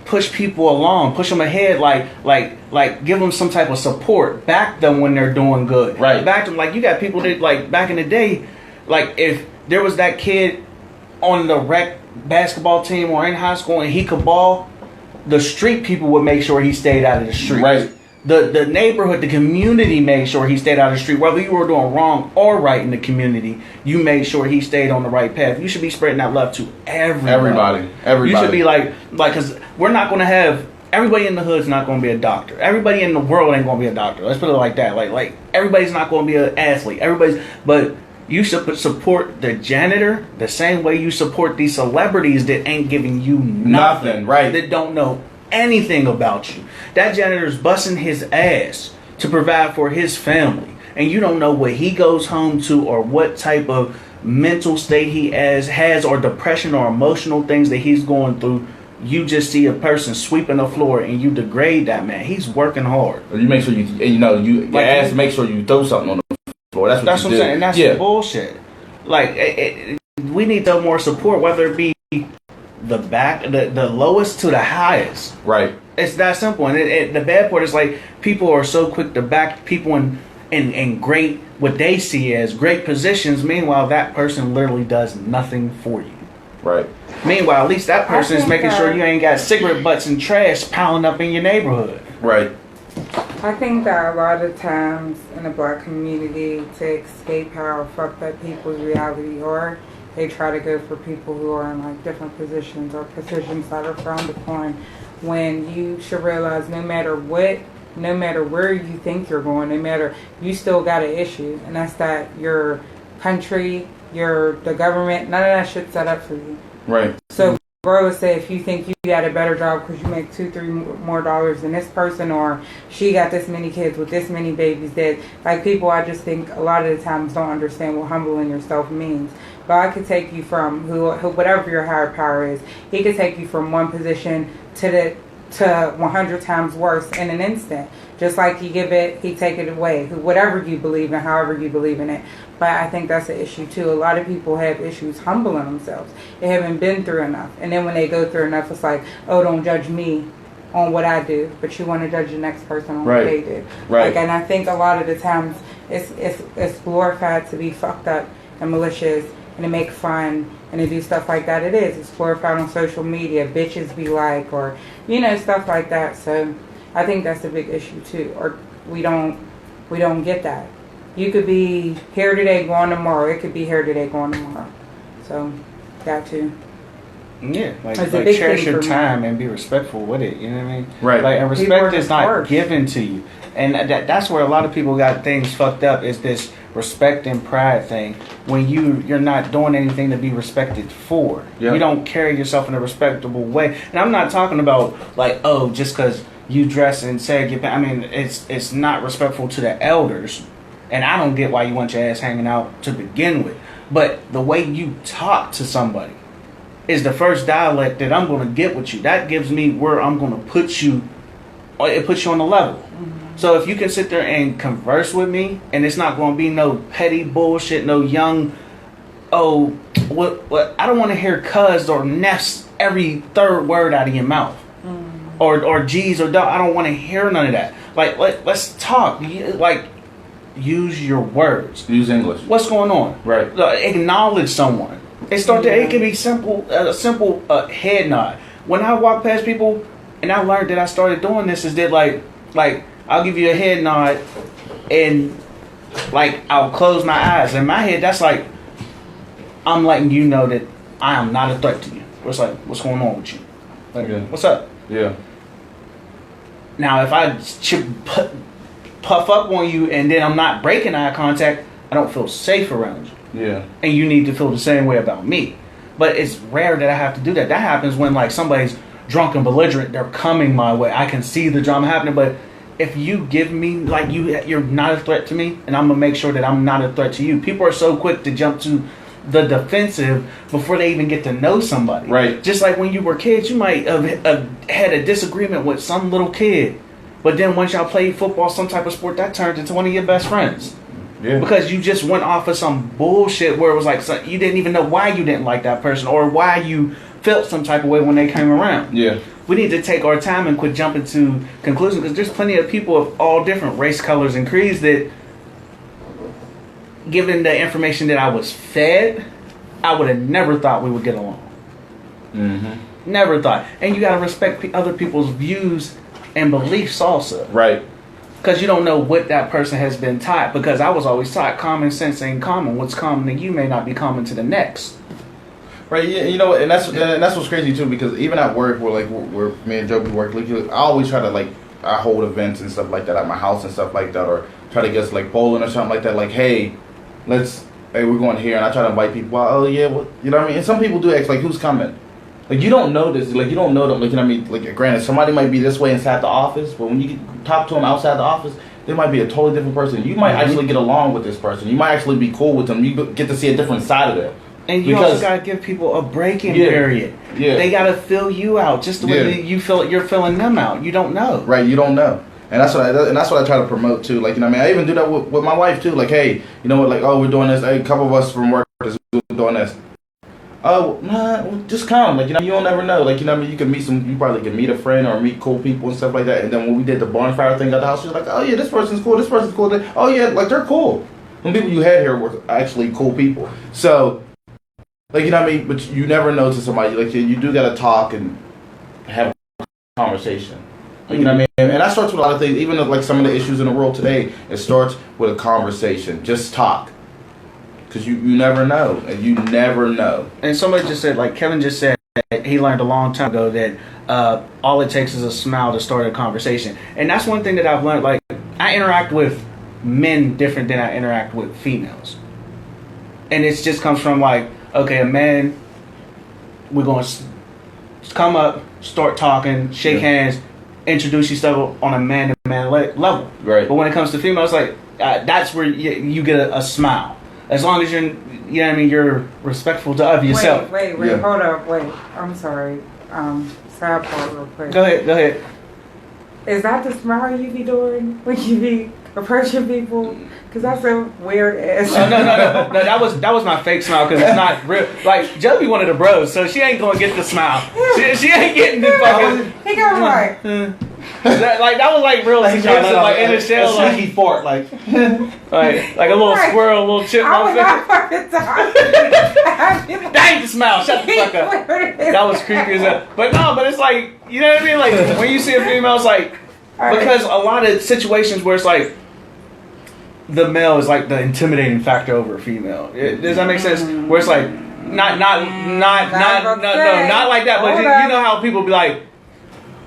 push people along, push them ahead, like give them some type of support, back them when they're doing good. Right. Back them, like, you got people that, like, back in the day, like, if there was that kid on the rec basketball team or in high school and he could ball, the street people would make sure he stayed out of the streets. Right. The neighborhood, the community made sure he stayed out of the street. Whether you were doing wrong or right in the community, you made sure he stayed on the right path. You should be spreading that love to everybody. You should be like, because we're not going to have, everybody in the hood's not going to be a doctor. Everybody in the world ain't going to be a doctor. Let's put it like that. Like everybody's not going to be an athlete. But You should support the janitor the same way you support these celebrities that ain't giving you nothing, right? That don't know anything about you. That janitor's busting his ass to provide for his family, and you don't know what he goes home to or what type of mental state he has or depression or emotional things that he's going through. You just see a person sweeping the floor and you degrade that man. He's working hard. You make sure you ask to make sure you throw something on the floor. That's what I'm saying. And that's bullshit. Like we need the more support, whether it be the lowest to the highest. Right. It's that simple. And the bad part is like people are so quick to back people in great, what they see as great positions. Meanwhile, that person literally does nothing for you. Right. Meanwhile, at least that person is making sure you ain't got cigarette butts and trash piling up in your neighborhood. Right. I think that a lot of times in the black community, to escape how fucked up people's reality are, they try to go for people who are in like different positions or positions that are frowned upon. When you should realize, no matter where you think you're going, you still got an issue, and that's that your country, the government, none of that shit's set up for you. Right. So, regardless, say if you think you got a better job because you make $2-3 more than this person, or she got this many kids with this many babies, that like people, I just think a lot of the times don't understand what humbling yourself means. God could take you from who whatever your higher power is. He could take you from one position to 100 times worse in an instant. Just like he give it, he take it away. Whatever you believe in, however you believe in it. But I think that's an issue too. A lot of people have issues humbling themselves. They haven't been through enough. And then when they go through enough, it's like, oh, don't judge me on what I do, but you want to judge the next person on what they did. Right. Like, and I think a lot of the times it's glorified to be fucked up and malicious and to make fun and to do stuff like that. It is. It's glorified on social media. Bitches be like, or, stuff like that. So I think that's a big issue too. Or we don't get that. You could be here today, gone tomorrow. It could be here today, gone tomorrow. So that too. Yeah, like It's a big cherish thing your for me. time and be respectful with it. You know what I mean? Right. Like, and People respect are is not worse. given to you, and that's where a lot of people got things fucked up. Is this respect and pride thing? When you're not doing anything to be respected for. Yeah. You don't carry yourself in a respectable way. And I'm not talking about like, oh, just because you dress and say I mean, it's not respectful to the elders. And I don't get why you want your ass hanging out to begin with. But the way you talk to somebody is the first dialect that I'm going to get with you. That gives me where I'm going to put you. It puts you on the level. Mm-hmm. So if you can sit there and converse with me, and it's not going to be no petty bullshit, no young, what I don't want to hear cuz or nest every third word out of your mouth. Mm-hmm. Or G's or dog. I don't want to hear none of that. Like, let's talk. Like, use your words. Use English. What's going on? Right. Acknowledge someone. It can be simple, a simple head nod. When I walk past people, and I learned that I started doing this, is that like I'll give you a head nod, and like I'll close my eyes. In my head, that's like I'm letting you know that I am not a threat to you. It's like, what's going on with you? Like, what's up? Yeah. Now, if I puff up on you and then I'm not breaking eye contact, I don't feel safe around you. Yeah. And you need to feel the same way about me. But it's rare that I have to do that. That happens when like somebody's drunk and belligerent. They're coming my way. I can see the drama happening. But if you give me like you're not a threat to me, and I'm gonna make sure that I'm not a threat to you. People are so quick to jump to the defensive before they even get to know somebody. Right. Just like when you were kids, you might have had a disagreement with some little kid, but then once y'all played football, some type of sport, that turned into one of your best friends. Yeah. Because you just went off of some bullshit where it was like you didn't even know why you didn't like that person or why you felt some type of way when they came around. Yeah. We need to take our time and quit jumping to conclusions, because there's plenty of people of all different race, colors, and creeds that, given the information that I was fed, I would have never thought we would get along. Mm-hmm. Never thought. And you got to respect other people's views and beliefs also. Right. Because you don't know what that person has been taught. Because I was always taught common sense ain't common. What's common to you may not be common to the next. Right, yeah, you know, and that's what's crazy too, because even at work, where me and Joe work, like, I always try to I hold events and stuff like that at my house and stuff like that, or try to get us like bowling or something like that. Like, hey, let's hey, we're going here, and I try to invite people out. Oh yeah, well, you know what I mean. And some people do ask like, who's coming? Like you don't know this, like you don't know them. Like you know what I mean. Like granted, somebody might be this way inside the office, but when you talk to them outside the office, they might be a totally different person. You might actually get along with this person. You might actually be cool with them. You get to see a different side of them. And you also gotta give people a break-in period. Yeah. They gotta fill you out just the way you feel. You're filling them out. You don't know. Right. You don't know. And that's what I try to promote too. Like you know what I mean. I even do that with my wife too. Like hey, you know what? Like oh, we're doing this. Hey, a couple of us from work is doing this. Oh, nah, just come. Like, you know, you don't never know. Like, you know what I mean? You probably can meet a friend or meet cool people and stuff like that. And then when we did the bonfire thing at the house, you're like, oh, yeah, this person's cool. Oh, yeah, like, they're cool. The people you had here were actually cool people. So, like, you know what I mean? But you never know to somebody. Like, you do got to talk and have a conversation. Like, you know what I mean? And that starts with a lot of things. Even, like, some of the issues in the world today, it starts with a conversation. Just talk. Because you never know, and you never know. And somebody just said, like Kevin just said, he learned a long time ago that all it takes is a smile to start a conversation. And that's one thing that I've learned. Like, I interact with men different than I interact with females. And it just comes from, like, okay, a man, we're going to come up, start talking, shake hands, introduce yourself on a man-to-man level. Right. But when it comes to females, like, that's where you get a smile. As long as you know what I mean, you're respectful of yourself. Wait, hold up, I'm sorry. Sidebar real quick. Go ahead. Is that the smile you be doing when you be approaching people? Because that's a weird ass. No. That was my fake smile because it's not real. Like Joe one of the bros, so she ain't gonna get the smile. She ain't getting the fucking. He got right. That was like real expensive, like in a shell, like he fart, like a little squirrel, a little chipmunk. I was not fucking talking. Dang the smile, shut the fuck up. That was creepy as hell. But it's like, you know what I mean? Like when you see a female, it's like because a lot of situations where it's like the male is like the intimidating factor over a female. Does that make sense? Where it's like not like that, but you know how people be like,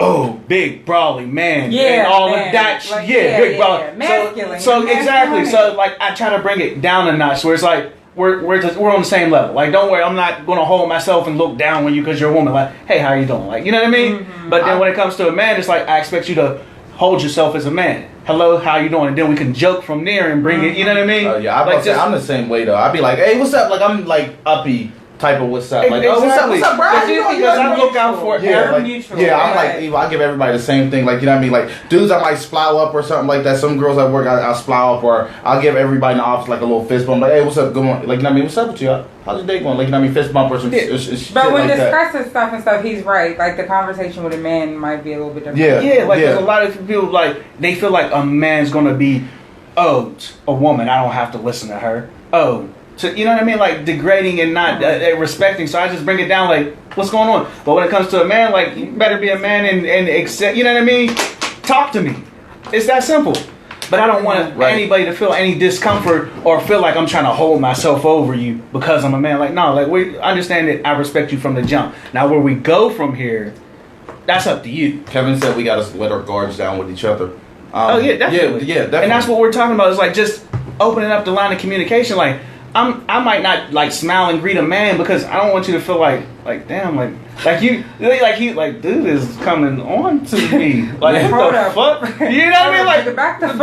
oh, big, brawly man, and all of that. Like, big, brawly. Masculine. So exactly. So like, I try to bring it down a notch, where it's like we're on the same level. Like, don't worry, I'm not gonna hold myself and look down on you because you're a woman. Like, hey, how you doing? Like, you know what I mean? Mm-hmm. But then when it comes to a man, it's like I expect you to hold yourself as a man. Hello, how you doing? And then we can joke from there and bring it. You know what I mean? Yeah, I'm the same way though. I'd be like, hey, what's up? Like I'm like uppy type of what's up. Like, exactly. What's up, bro? Because I look out for neutral. Yeah, I'm like, I give everybody the same thing. Like, you know what I mean? Like, dudes, I might splow up or something like that. Some girls at work, I'll splow up, or I'll give everybody in the office like a little fist bump. Like, hey, what's up? Good morning. Like, you know what I mean? What's up with you? How's your day going? Like, you know what I mean? Fist bump or some shit. But when like discussing stuff and stuff, he's right. Like, the conversation with a man might be a little bit different. There's a lot of people, like, they feel like a man's gonna be, oh, a woman, I don't have to listen to her. Oh, so, you know what I mean? Like, degrading and not respecting. So I just bring it down, like, what's going on? But when it comes to a man, like, you better be a man and accept, you know what I mean? Talk to me. It's that simple. But I don't want anybody to feel any discomfort or feel like I'm trying to hold myself over you because I'm a man. Like, no, like, we understand that I respect you from the jump. Now, where we go from here, that's up to you. Kevin said we got to let our guards down with each other. Definitely. Yeah, definitely. And that's what we're talking about. Is like just opening up the line of communication. Like, I might not like smile and greet a man because I don't want you to feel like damn, like dude is coming on to me. Like, what the fuck? You know what I mean? Like, back up,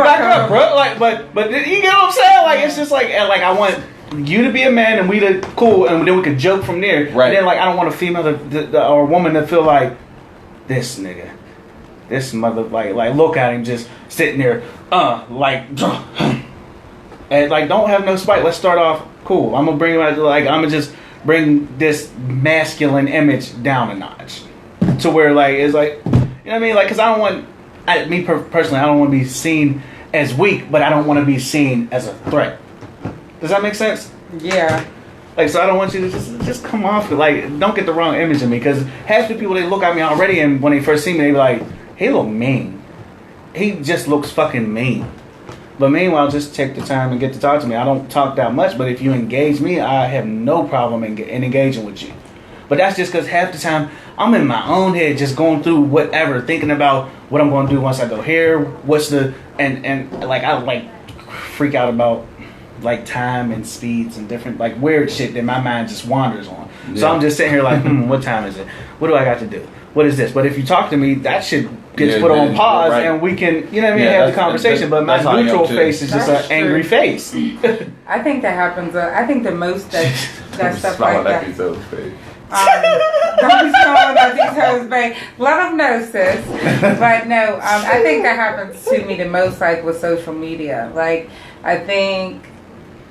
bro. Like, but you get what I'm saying? Like, it's just like I want you to be a man and we to cool, and then we could joke from there. Right. And then like I don't want a female or a woman to feel like this nigga, this mother, like look at him just sitting there, and like don't have no spite. Let's start off cool. I'm gonna bring I'm gonna just bring this masculine image down a notch to where like it's like, you know what I mean? Like, cause I don't want personally, I don't want to be seen as weak, but I don't want to be seen as a threat. Does that make sense? Yeah. Like, so I don't want you to just come off, like, don't get the wrong image of me, because half the people, they look at me already, and when they first see me, they be like, he look mean. He just looks fucking mean. But meanwhile, just take the time and get to talk to me. I don't talk that much, but if you engage me, I have no problem in engaging with you. But that's just because half the time, I'm in my own head just going through whatever, thinking about what I'm going to do once I go here, and like, I like freak out about like time and speeds and different like weird shit that my mind just wanders on. So Yeah. I'm just sitting here like, what time is it? What do I got to do? What is this? But if you talk to me, that shit gets Yeah, put on yeah, pause right. and we can, you know what I mean, Yeah, have the that's- conversation. But my that's how I am neutral too. face is just That's an angry true. face. I think that happens. I think the most that stuff Smile like that. at yourself, babe. Don't be smiling at these hoes, babe. Let them know, sis. But no, I think that happens to me the most, like with social media. Like, I think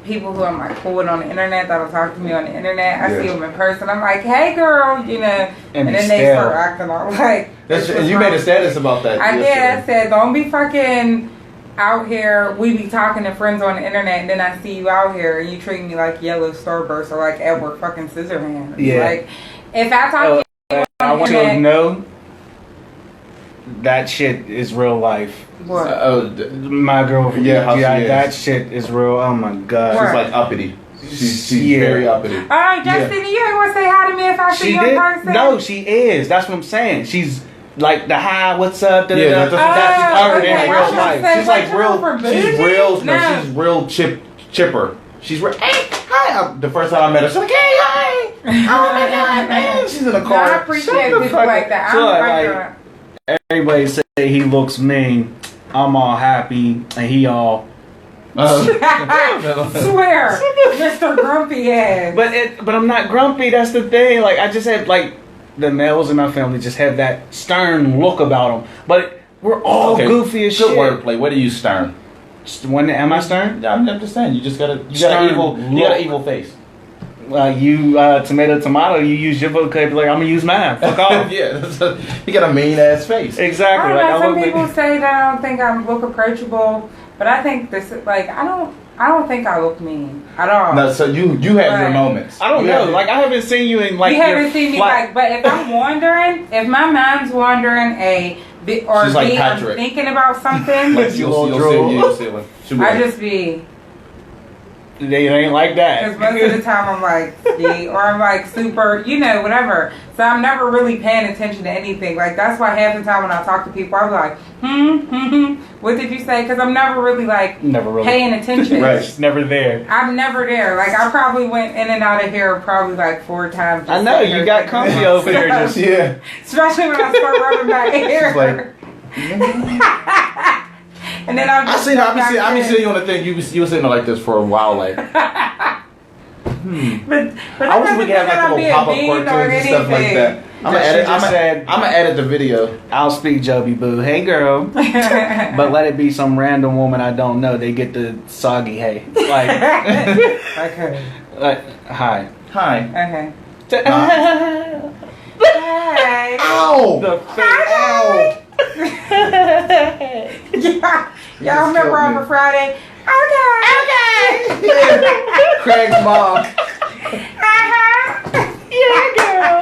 people who I'm like cool with on the internet that'll talk to me on the internet. I see them in person. I'm like, hey, girl, you know, and be then they stale. start acting all like. That's, what's you made a wrong? status about that. I did. yesterday. I said, don't be fucking out here. We be talking to friends on the internet, and then I see you out here, and you treat me like Yellow Starburst or like Edward fucking Scissorhands. Yeah. Like, if I talk to you I on want the you to internet, know that shit is real life. what? My girlfriend, Yeah, how she is. that shit is real. Oh my god. What? She's like uppity. She's Yeah. very uppity. All right, Justin, you ain't want to say hi to me if I see She you in did? person? No, she is. That's what I'm saying. She's like the hi, what's up? Da, da, Yeah, da. that's her okay. in I real was gonna life. say, She's what, like you real. for She's bougie? real. No, No. she's real chipper. She's real. Hey, hi. The first time I met her, she's like, hey, hi. Oh my god, man. She's in the No, car. I appreciate Shut the people fuck like up. that. So, I'm like, Everybody say he looks mean. I'm all happy, and he all. swear, Mr. Grumpy ass. But I'm not grumpy. That's the thing. Like I just have like the males in my family just have that stern look about them. But we're all Okay, goofy as good shit. wordplay. What do you stern? When am I stern? Yeah, I'm just saying. You just got an Stern evil. You got an evil face. You tomato. You use your vocabulary. I'm gonna use mine. Fuck off. Yeah, you got a mean ass face. Exactly. I Like don't know. Some look people say that I don't think I look approachable, but I think this like I don't think I look mean at all. No, so you have your Right. moments. I don't You know. have- Like I haven't seen you in like. you your haven't seen me flat- like, but if I'm wandering, if my mind's wandering or She's like I'm Patrick. thinking about something, Like you'll see it. She'll be I like, just be. They ain't like that. Because most of the time I'm like, see, or I'm like super, you know, whatever. So I'm never really paying attention to anything. Like, that's why half the time when I talk to people, I'm like, what did you say? Because I'm never really like Never really. paying attention. Right. It's never there. I'm never there. Like, I probably went in and out of here probably like 4 times. I know you got comfy over there. Just yeah. Especially when I start rubbing my hair. She's like, and then I'm I just seen. I back be in. sitting on the thing. You were sitting there like this for a while, like. But I that wish we could have like doesn't mean little I'm pop up being mean or cartoons and stuff like anything. that. I'm gonna She edit. just said- I'm gonna edit the video. I'll speak Joby Boo. Hey girl. But let it be some random woman I don't know. They get the soggy hey. Like, Okay. hi. Hi. Okay. The Hey. Ow. Y'all remember killed me. on Friday? Okay. Craig's mom. Uh-huh. Yeah, girl.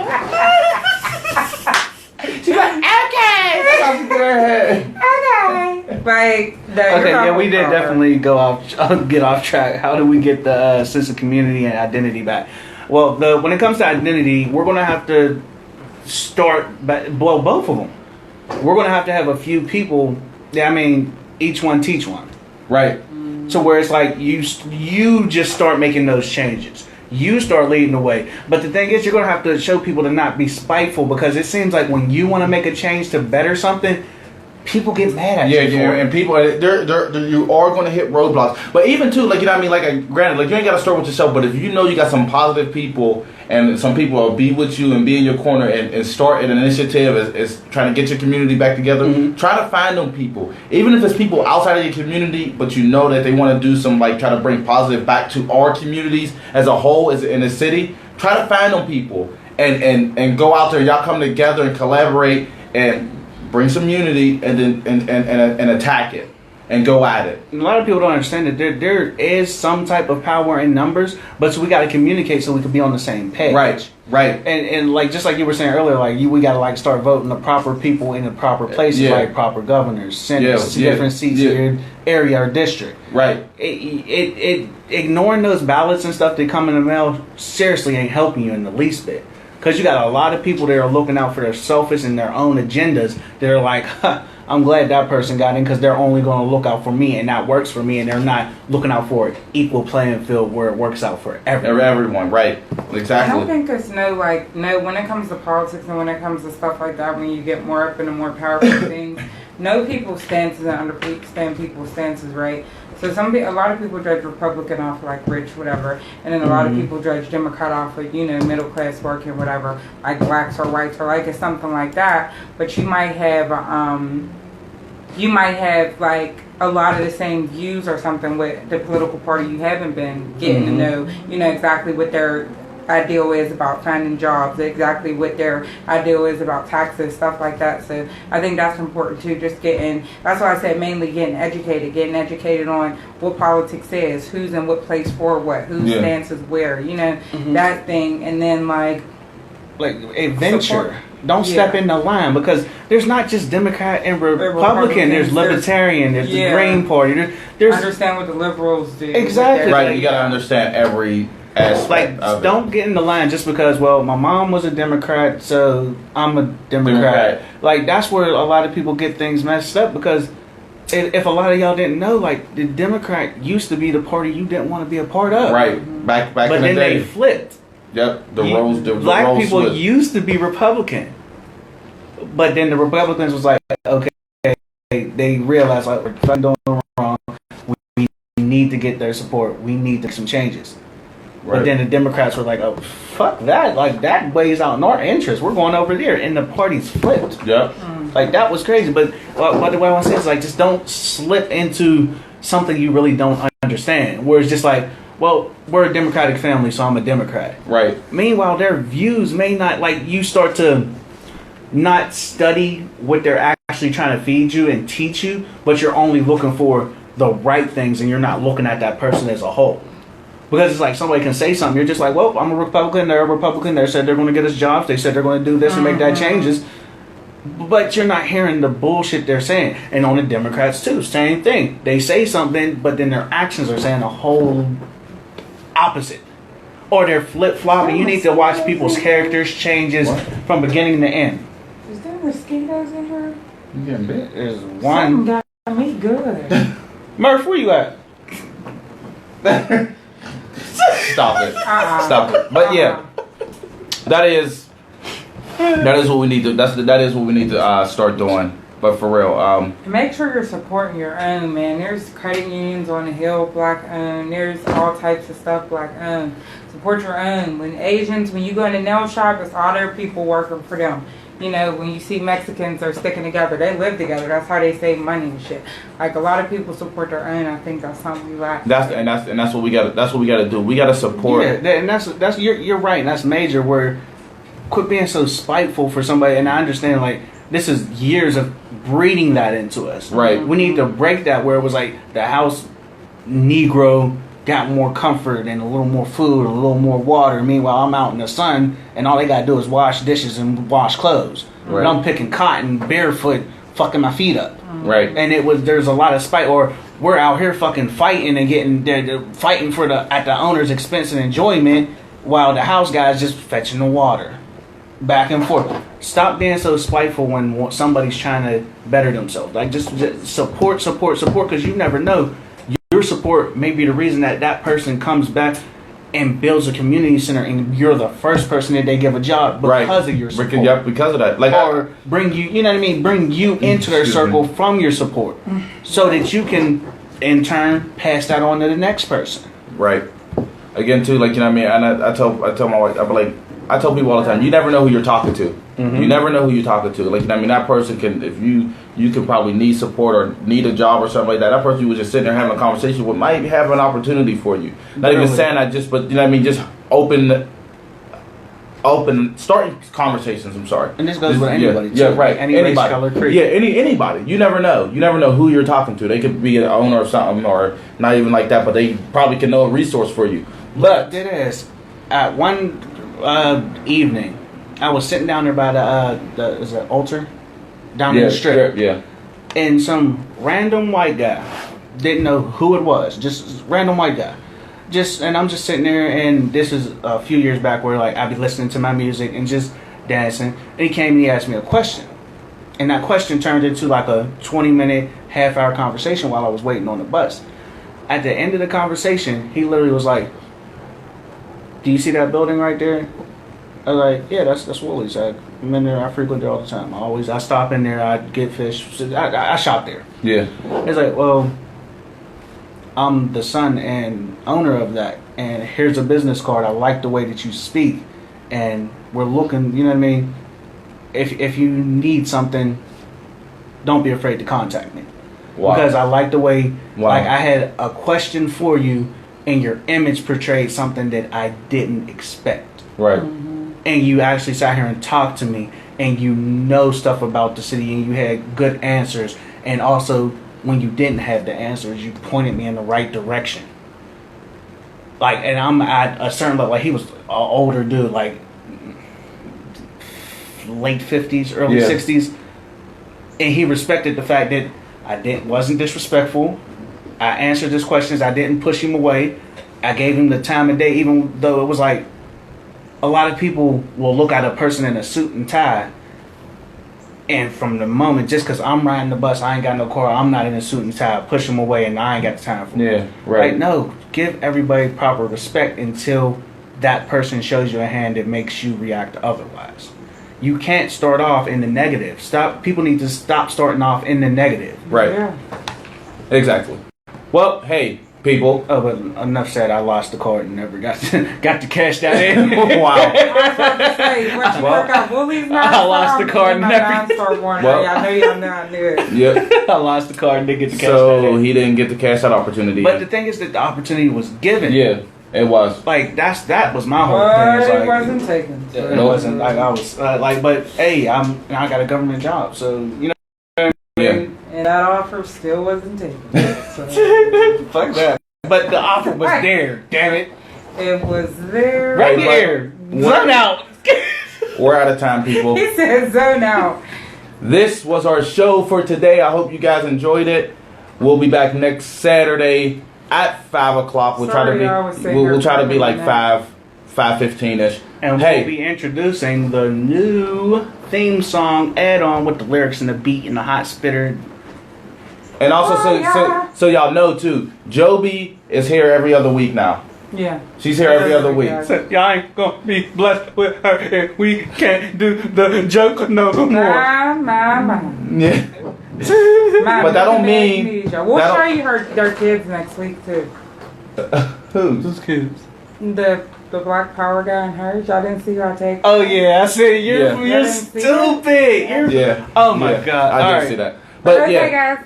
She's like, okay. That's how she did her head. Okay. Like, no, Okay, you're yeah, not we did wrong. definitely get off track. How do we get the sense of community and identity back? Well, when it comes to identity, we're gonna have to start. Well, both of them. We're gonna have to have a few people. I mean, each one teach one. Right. So where it's like you just start making those changes. You start leading the way. But the thing is, you're going to have to show people to not be spiteful, because it seems like when you want to make a change to better something, people get mad at Yeah, you. yeah, for it. and people, you are going to hit roadblocks. But even too, like, you know what I mean? Like, granted, like, you ain't got to start with yourself, but if you know you got some positive people, and some people will be with you and be in your corner and start an initiative is trying to get your community back together, try to find them people. Even if it's people outside of your community, but you know that they want to do some, like, try to bring positive back to our communities as a whole, as in the city, try to find them people and go out there, y'all come together and collaborate and bring some unity and then and attack it and go at it. A lot of people don't understand that there is some type of power in numbers, but so we got to communicate so we can be on the same page. Right. And like just like you were saying earlier, like we got to like start voting the proper people in the proper places, Yeah. like proper governors, senators, Yeah, yeah, different seats yeah. in your area or district. Right. It ignoring those ballots and stuff that come in the mail seriously ain't helping you in the least bit. Because you got a lot of people that are looking out for their selfish and their own agendas. They're like, I'm glad that person got in because they're only going to look out for me, and that works for me, and they're not looking out for an equal playing field where it works out for everyone. Everyone, right? Exactly. I don't think there's when it comes to politics and when it comes to stuff like that, when you get more up into more powerful things, know people's stances and understand people's stances, right? So a lot of people judge Republican off like rich, whatever, and then a lot of people judge Democrat off of, middle class working, whatever, like blacks or whites or like it's something like that. But you might have like a lot of the same views or something with the political party you haven't been getting to know, exactly what their ideal is about finding jobs, exactly what their ideal is about taxes, stuff like that. So I think that's important too, that's why I said mainly getting educated on what politics is, who's in what place for what, whose stance is where, that thing. And then like a venture. Don't step in the line, because there's not just Democrat and Republican. There's Libertarian. There's the Green Party. There's understand what the liberals do. Exactly. Right. You got to understand every aspect of it. Don't get in the line just because, my mom was a Democrat, so I'm a Democrat. Like, that's where a lot of people get things messed up, because if a lot of y'all didn't know, like, the Democrat used to be the party you didn't want to be a part of. Right. Back but in the day. But then they flipped. Yep. Black people used to be Republican, but then the Republicans was like, okay, they realized like we're doing wrong. We need to get their support. We need to make some changes. Right. But then the Democrats were like, oh, fuck that. Like, that weighs out in our interest. We're going over there. And the parties flipped. Yep. Like, that was crazy. But what I want to say is, like, just don't slip into something you really don't understand. Where it's just like, well, we're a Democratic family, so I'm a Democrat. Right. Meanwhile, their views may not, like, you start to not study what they're actually trying to feed you and teach you, but you're only looking for the right things, and you're not looking at that person as a whole. Because it's like somebody can say something, you're just like, well, I'm a Republican, they're a Republican, they said they're going to get us jobs, they said they're going to do this and make that changes. But you're not hearing the bullshit they're saying. And on the Democrats, too, same thing. They say something, but then their actions are saying a whole opposite. Or they're flip-flopping. You need to watch people's characters changes from beginning to end. Is there mosquitoes in here? You getting bit? There's one. Something got me good. Murph, where you at? Stop it. Stop it. But yeah, that is what we need to. That is what we need to start doing. But for real, make sure you're supporting your own, man. There's credit unions on the hill, black owned. There's all types of stuff, black owned. Support your own. When you go in a nail shop, it's all their people working for them. When you see Mexicans are sticking together, they live together. That's how they save money and shit. Like, a lot of people support their own. I think that's something we lack. That's what we got. That's what we got to do. We got to support. Yeah, and that's you're right. And that's major. Where quit being so spiteful for somebody. And I understand, like, this is years of breeding that into us. Right. We need to break that, where it was like the house Negro got more comfort and a little more food, a little more water. Meanwhile, I'm out in the sun, and all they gotta do is wash dishes and wash clothes. Right. And I'm picking cotton barefoot, fucking my feet up. Right. And there's a lot of spite, or we're out here fucking fighting and they're fighting at the owner's expense and enjoyment, while the house guy's just fetching the water, back and forth. Stop being so spiteful when somebody's trying to better themselves. Like, just support, because you never know. Your support may be the reason that person comes back and builds a community center, and you're the first person that they give a job because of your support. Because of that. Like, or bring you, bring you into their circle from your support, so that you can, in turn, pass that on to the next person. Right. Again, too, like, and I tell my wife, I tell people all the time, you never know who you're talking to. Mm-hmm. You never know who you're talking to. Like, that person can, if you could probably need support or need a job or something like that. That person you was just sitting there having a conversation with might have an opportunity for you. Not even saying that, but just starting conversations. I'm sorry. And this goes with anybody. Yeah, right. Any race, color, creed. Yeah, anybody. You never know. You never know who you're talking to. They could be an owner of something, or not even like that, but they probably can know a resource for you. But it is. At one evening, I was sitting down there by the altar down in the strip. Yeah. And some random white guy, didn't know who it was, just random white guy. And I'm just sitting there, and this is a few years back where, like, I'd be listening to my music and just dancing. And he came and he asked me a question. And that question turned into like a 20-minute, half-hour conversation while I was waiting on the bus. At the end of the conversation, he literally was like, "Do you see that building right there?" I was like, "Yeah, that's Woolies. I'm in there. I frequent there all the time. I stop in there. I get fish. I shop there." Yeah. It's like, well, I'm the son and owner of that, and here's a business card. I like the way that you speak, and we're looking. You know what I mean? If you need something, don't be afraid to contact me. Wow. Because I like the way, Wow. like I had a question for you, and your image portrayed something that I didn't expect. Right. And you actually sat here and talked to me, and you know stuff about the city, and you had good answers. And also, when you didn't have the answers, you pointed me in the right direction. Like, and I'm at a certain level. Like, he was an older dude, like late 50s, early Yeah. 60s, and he respected the fact that I wasn't disrespectful. I answered his questions. I didn't push him away. I gave him the time of day, even though it was like a lot of people will look at a person in a suit and tie, and from the moment, just because I'm riding the bus, I ain't got no car, I'm not in a suit and tie, push them away, and I ain't got the time for it. Yeah. Right. Like, no, give everybody proper respect until that person shows you a hand that makes you react otherwise. You can't start off in the negative. People need to stop starting off in the negative. Right. Yeah. Exactly. Well, hey, people. Oh, but enough said. I lost the card and never got to cash that in. Wow. I was about to say, once you work out Woolies now, I lost the card and everything. Well- I know y'all know I knew it. Yep. I lost the card and didn't get to cash that So in. he didn't get to cash that opportunity. But the thing is that the opportunity was given. Yeah, it was. Like that was my whole But thing. it It's like, wasn't taken. So it wasn't like I was like, but hey, I got a government job, so you know. Yeah. And that offer still wasn't taken. So Fuck that. But the offer was Right. there. Damn it. it was there. Right Hey, there. what- Run out. We're out of time, people. He said zone out. This was our show for today. I hope you guys enjoyed it. We'll be back next Saturday at 5:00. We'll Sorry, I was try to sitting be. We'll here try to be like talking about 5:15ish. And Hey. we'll be introducing the new theme song add-on with the lyrics and the beat and the hot spitter. And also, Oh, yeah. so y'all know too, Joby is here every other week now. Yeah. She's here every other week. Yeah. So y'all ain't gonna be blessed with her if we can't do the joke no more. My. Yeah. My But that don't Mickey mean- Amnesia. We'll that show don't- you their kids next week too. Who? Those kids. The Black Power guy and hers. Y'all didn't see her take. Oh yeah, I said Yeah. you're Yeah. stupid. You're Yeah. Oh my Yeah. God. I All did right. see that. But Okay, yeah. guys.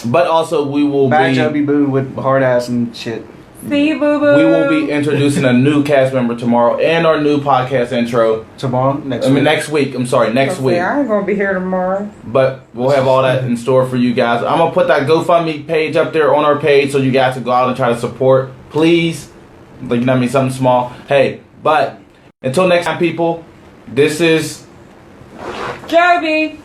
But also we will Bad be. Joby Boo with hard ass and shit. See you, boo boo. We will be introducing a new cast member tomorrow and our new podcast intro. Tomorrow, next I mean week. next week. I'm sorry, next Okay, week. I ain't gonna be here tomorrow. But we'll have all that in store for you guys. I'm gonna put that GoFundMe page up there on our page so you guys can go out and try to support. Please. Like, you know what I mean? Something small. Hey, but until next time, people, this is Joby.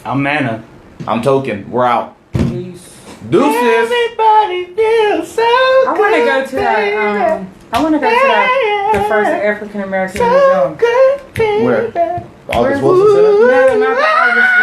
I'm Manna. I'm Token. We're out. Peace. Deuces. Everybody feels so I want to go to that. I want to go to that. The first African American museum. good. Where? August Where's- Wilson Center? No, not the August